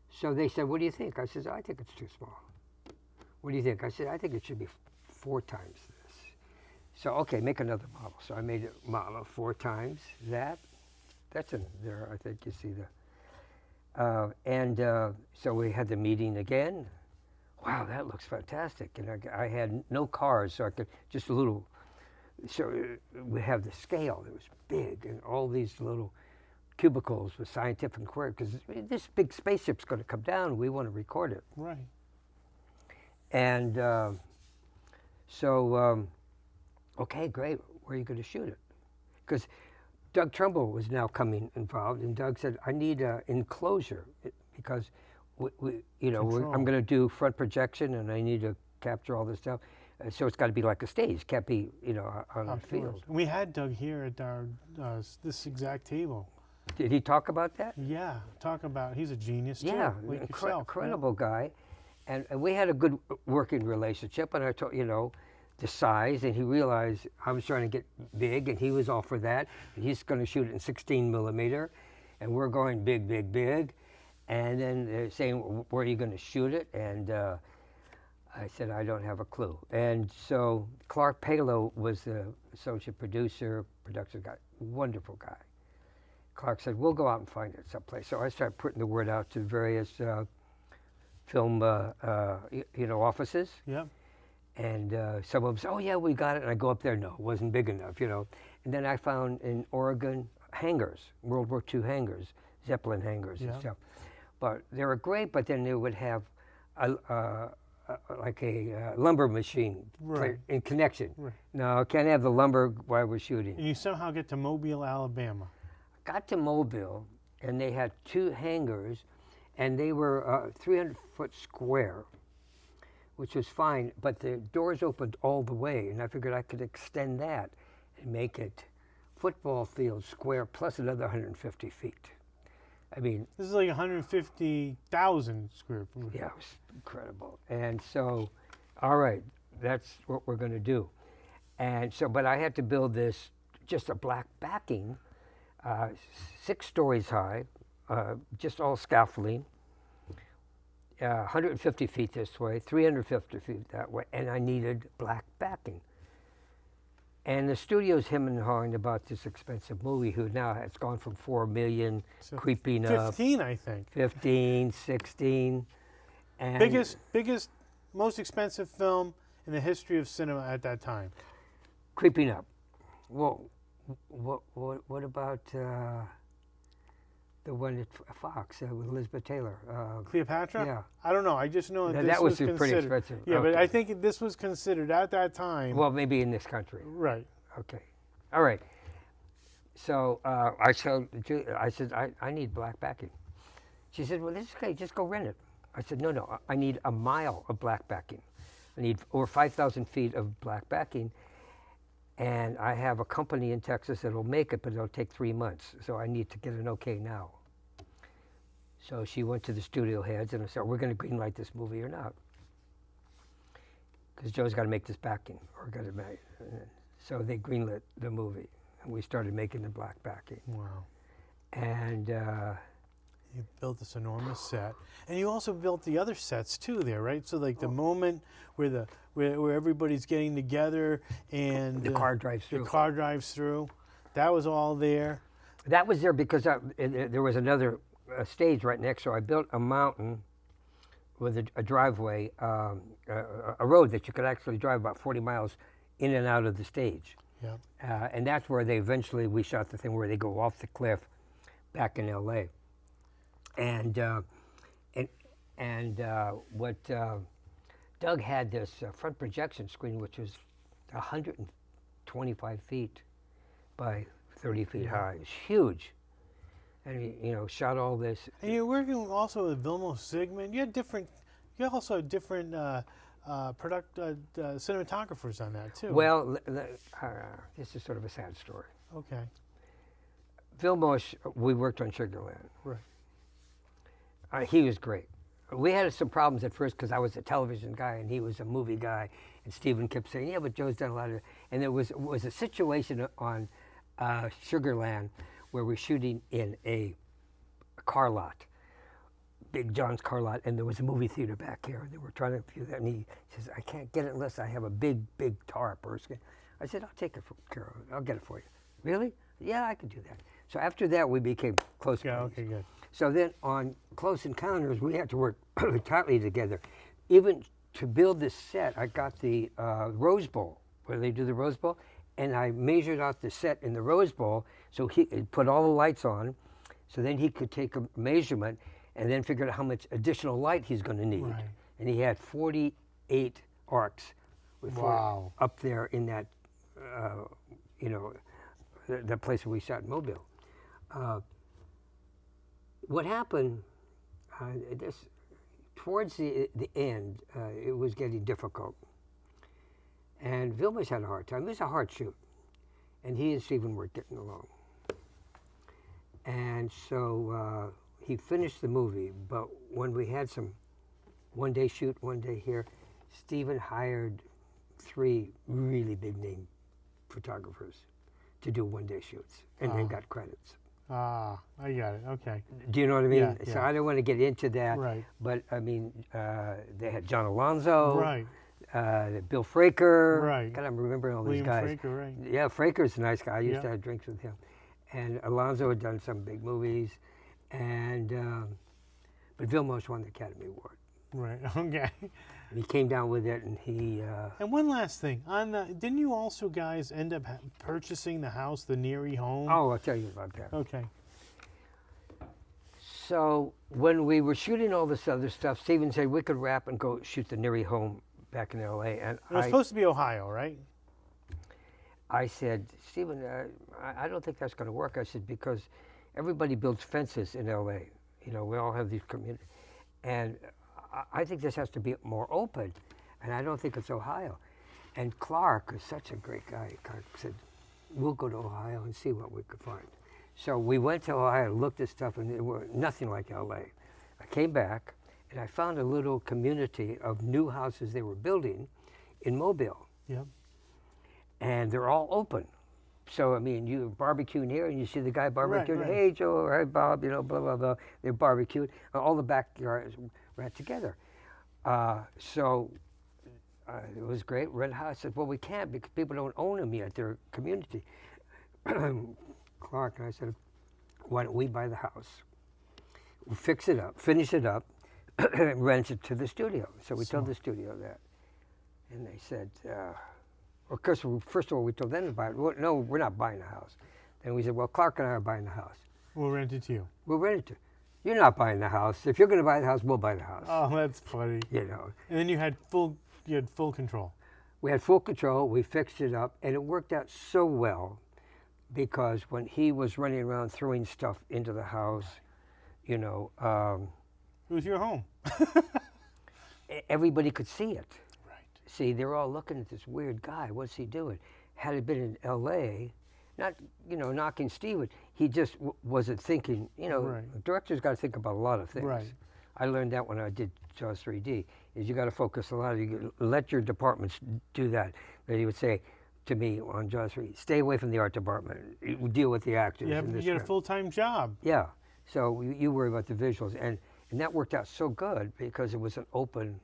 So they said, "What do you think?" I said, "I think it's too small." "What do you think?" I said, "I think it should be 4 times this." So okay, make another model. So I made a model 4 times that. That's in there. I think you see the. So we had the meeting again. Wow, that looks fantastic. And I had no cars, so I could just a little. So we have the scale. It was big, and all these little cubicles with scientific inquiry, because this big spaceship's going to come down. We want to record it. Right. And okay, great. Where are you going to shoot it? Because Doug Trumbull was now involved, and Doug said, "I need an enclosure because I'm going to do front projection, and I need to capture all this stuff. So it's got to be like a stage. Can't be on a field." We had Doug here at our this exact table. Did he talk about that? Yeah, he's a genius too. Yeah, like yourself. incredible guy, and we had a good working relationship. And I told the size, and he realized I was trying to get big, and he was all for that. And he's going to shoot it in 16 millimeter, and we're going big, big, big. And then they're saying, "Where are you going to shoot it?" And I said, "I don't have a clue." And so Clark Palo was the associate producer, production guy, wonderful guy. Clark said, "We'll go out and find it someplace." So I started putting the word out to various film offices. Yeah. And some of them said, "Oh yeah, we got it." And I go up there, no, it wasn't big enough, And then I found in Oregon hangars, World War II hangars, Zeppelin hangars and stuff. But they were great, but then they would have like a lumber machine in connection. Right. No, can't have the lumber while we're shooting. And you somehow get to Mobile, Alabama. Got to Mobile, and they had 2 hangars, and they were 300-foot square, which was fine, but the doors opened all the way, and I figured I could extend that and make it football field square plus another 150 feet. I mean, this is like 150,000 square feet. Yeah, it was incredible. And so, all right, that's what we're going to do. And so, but I had to build this, just a black backing, 6 stories high, just all scaffolding, 150 feet this way, 350 feet that way, and I needed black backing. And the studio's him and hawing about this expensive movie, who now has gone from 4 million, so creeping 15, up. 15, I think. 15, 16. And biggest, most expensive film in the history of cinema at that time. Creeping up. Well, what about the one at Fox with Elizabeth Taylor? Cleopatra? Yeah. I don't know. I just know that that was considered pretty expensive. Yeah, okay. But I think this was considered at that time. Well, maybe in this country. Right. Okay. All right. So I said, I need black backing. She said, "Well, this is okay. Just go rent it." I said, No. I need a mile of black backing. I need over 5,000 feet of black backing. And I have a company in Texas that will make it, but it'll take 3 months. So I need to get an okay now. So she went to the studio heads and I said, "We're going to greenlight this movie or not? Because Joe's got to make this backing. So they greenlit the movie. And we started making the black backing. Wow. And you built this enormous set. And you also built the other sets too there, right? So like the moment where where everybody's getting together and the car drives through. The car drives through. That was all there. That was there because there was another stage right next. So I built a mountain with a driveway, a road that you could actually drive about 40 miles in and out of the stage. Yep. And that's where we shot the thing where they go off the cliff back in L.A. And what Doug had this front projection screen, which was 125 feet by 30 feet high. It's huge. And he, shot all this. And you're working also with Vilmos Zsigmond. You also had different cinematographers on that too. Well, this is sort of a sad story. Okay. Vilmos, we worked on Sugarland. Right. He was great. We had some problems at first because I was a television guy and he was a movie guy. And Stephen kept saying, yeah, but Joe's done a lot of... And there was a situation on Sugarland where we're shooting in a car lot, Big John's car lot, and there was a movie theater back here, and they were trying to view that, and he says, I can't get it unless I have a big tarp or something. I said, I'll take it from Carol. I'll get it for you. Really? Yeah, I could do that. So after that, we became close friends. Okay, good. So then on Close Encounters, we had to work tightly together. Even to build this set, I got the Rose Bowl, where they do the Rose Bowl, and I measured out the set in the Rose Bowl, so he put all the lights on, so then he could take a measurement and then figure out how much additional light he's going to need. Right. And he had 48 arcs Wow. up there in that, the place where we shot in Mobile. What happened, towards the end, it was getting difficult. And Vilmos had a hard time. It was a hard shoot. And he and Stephen weren't getting along. And so he finished the movie, but when we had some one-day shoot, one day here, Stephen hired 3 really big-name photographers to do one-day shoots, and then got credits. I got it. Okay. Do you know what I mean? Yeah, So yeah. I don't want to get into that. Right. But I mean, they had John Alonzo. Right. Bill Fraker. Right. God, I'm remembering all William these guys. Fraker, right. Yeah, Fraker's a nice guy. I used Yeah. to have drinks with him. And Alonzo had done some big movies. And but Vilmos won the Academy Award. Right. Okay. And he came down with it, and he. And one last thing, didn't you also guys end up purchasing the house, the Neary home? Oh, I'll tell you about that. Okay. So when we were shooting all this other stuff, Stephen said we could wrap and go shoot the Neary home back in L.A. And It was supposed to be Ohio, right? I said, Stephen, I don't think that's going to work. I said, because everybody builds fences in L.A. We all have these communities. And I think this has to be more open. And I don't think it's Ohio. And Clark is such a great guy. Clark said, we'll go to Ohio and see what we could find. So we went to Ohio, looked at stuff, and it was nothing like L.A. I came back, and I found a little community of new houses they were building in Mobile. Yep. And they're all open. So, I mean, you're barbecuing here, and you see the guy barbecuing. Right. Hey, Joe, hey, Bob, blah, blah, blah. They're barbecued. All the backyards were together. So it was great. Red House said, well, we can't because people don't own them yet. They're a community. Clark and I said, why don't we buy the house? We'll fix it up, finish it up, and rent it to the studio. So we told the studio that. And they said, of course, first of all, we told them to buy it. Well, no, we're not buying the house. Then we said, well, Clark and I are buying the house. We'll rent it to you. We'll rent it to you. You're not buying the house. If you're going to buy the house, we'll buy the house. Oh, that's funny. And then you had full control. We had full control. We fixed it up, and it worked out so well because when he was running around throwing stuff into the house, it was your home. Everybody could see it. Right. See, they're all looking at this weird guy. What's he doing? Had it been in L.A., not, knocking Steven, he just wasn't thinking, Right. A director's got to think about a lot of things. Right. I learned that when I did Jaws 3D, is you got to focus a lot. You let your departments do that. He would say to me on Jaws 3, stay away from the art department. You deal with the actors. You get a full-time job. Yeah. So you worry about the visuals. And that worked out so good because it was an open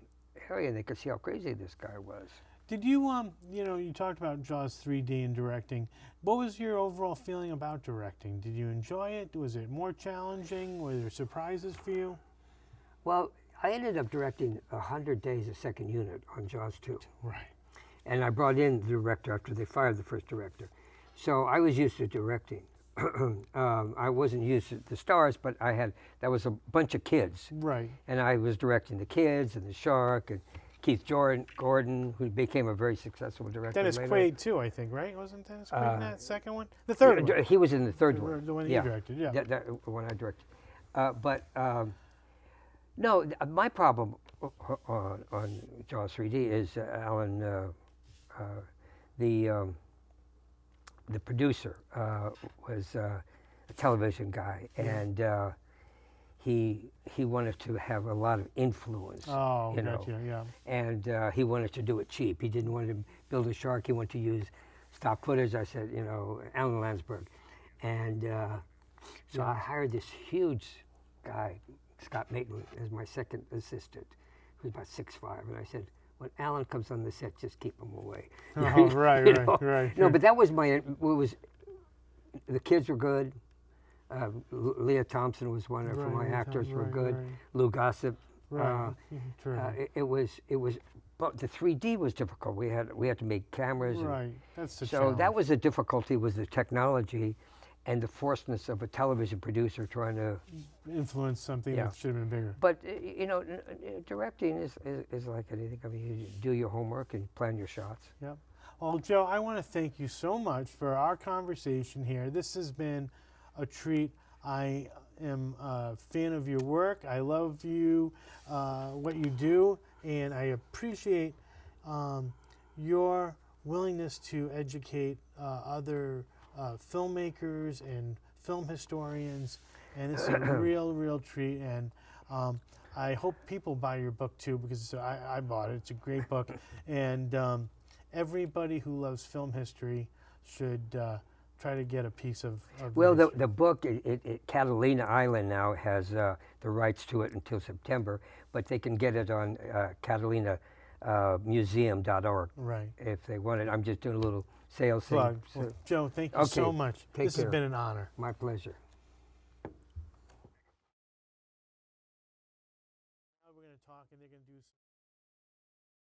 area and they could see how crazy this guy was. Did you, you talked about Jaws 3D and directing. What was your overall feeling about directing? Did you enjoy it? Was it more challenging? Were there surprises for you? Well, I ended up directing 100 Days of Second Unit on Jaws 2. Right. And I brought in the director after they fired the first director. So I was used to directing. I wasn't used to the stars, but that was a bunch of kids. Right. And I was directing the kids and the shark and Keith Gordon, who became a very successful director Dennis later. Quaid too, I think, right? Wasn't Dennis Quaid in that second one? The third one. He was in the third one. The one you directed, yeah. The one I directed. No, my problem on Jaws 3D is Alan, the producer, was a television guy, and he wanted to have a lot of influence. Oh, you know, gotcha, yeah. And he wanted to do it cheap. He didn't want to build a shark. He wanted to use stock footage. I said, Alan Landsberg, and so I hired this huge guy, Scott Maitland, as my second assistant, who's about 6'5", and I said, when Alan comes on the set, just keep him away. Oh, right. No, but that was the kids were good. Leah Thompson was one of my actors were good. Right. Lou Gossett. Right. It was, but the 3D was difficult. We had to make cameras. Right. That's the so challenge. that was the difficulty, was the technology, and the forcedness of a television producer trying to influence something that should have been bigger. But directing is like anything. I mean, you do your homework and plan your shots. Yep. Well, Joe, I want to thank you so much for our conversation here. This has been a treat. I am a fan of your work. I love you, what you do, and I appreciate your willingness to educate other filmmakers and film historians, and it's a real treat. And I hope people buy your book too, because I bought it. It's a great book, and everybody who loves film history should try to get a piece of well, the book, Catalina Island now has the rights to it until September, but they can get it on catalinamuseum.org right. if they want it. I'm just doing a little sales plug. thing. Well, Joe, thank you so much. This has been an honor. My pleasure. Now we're going to talk, and they're going to do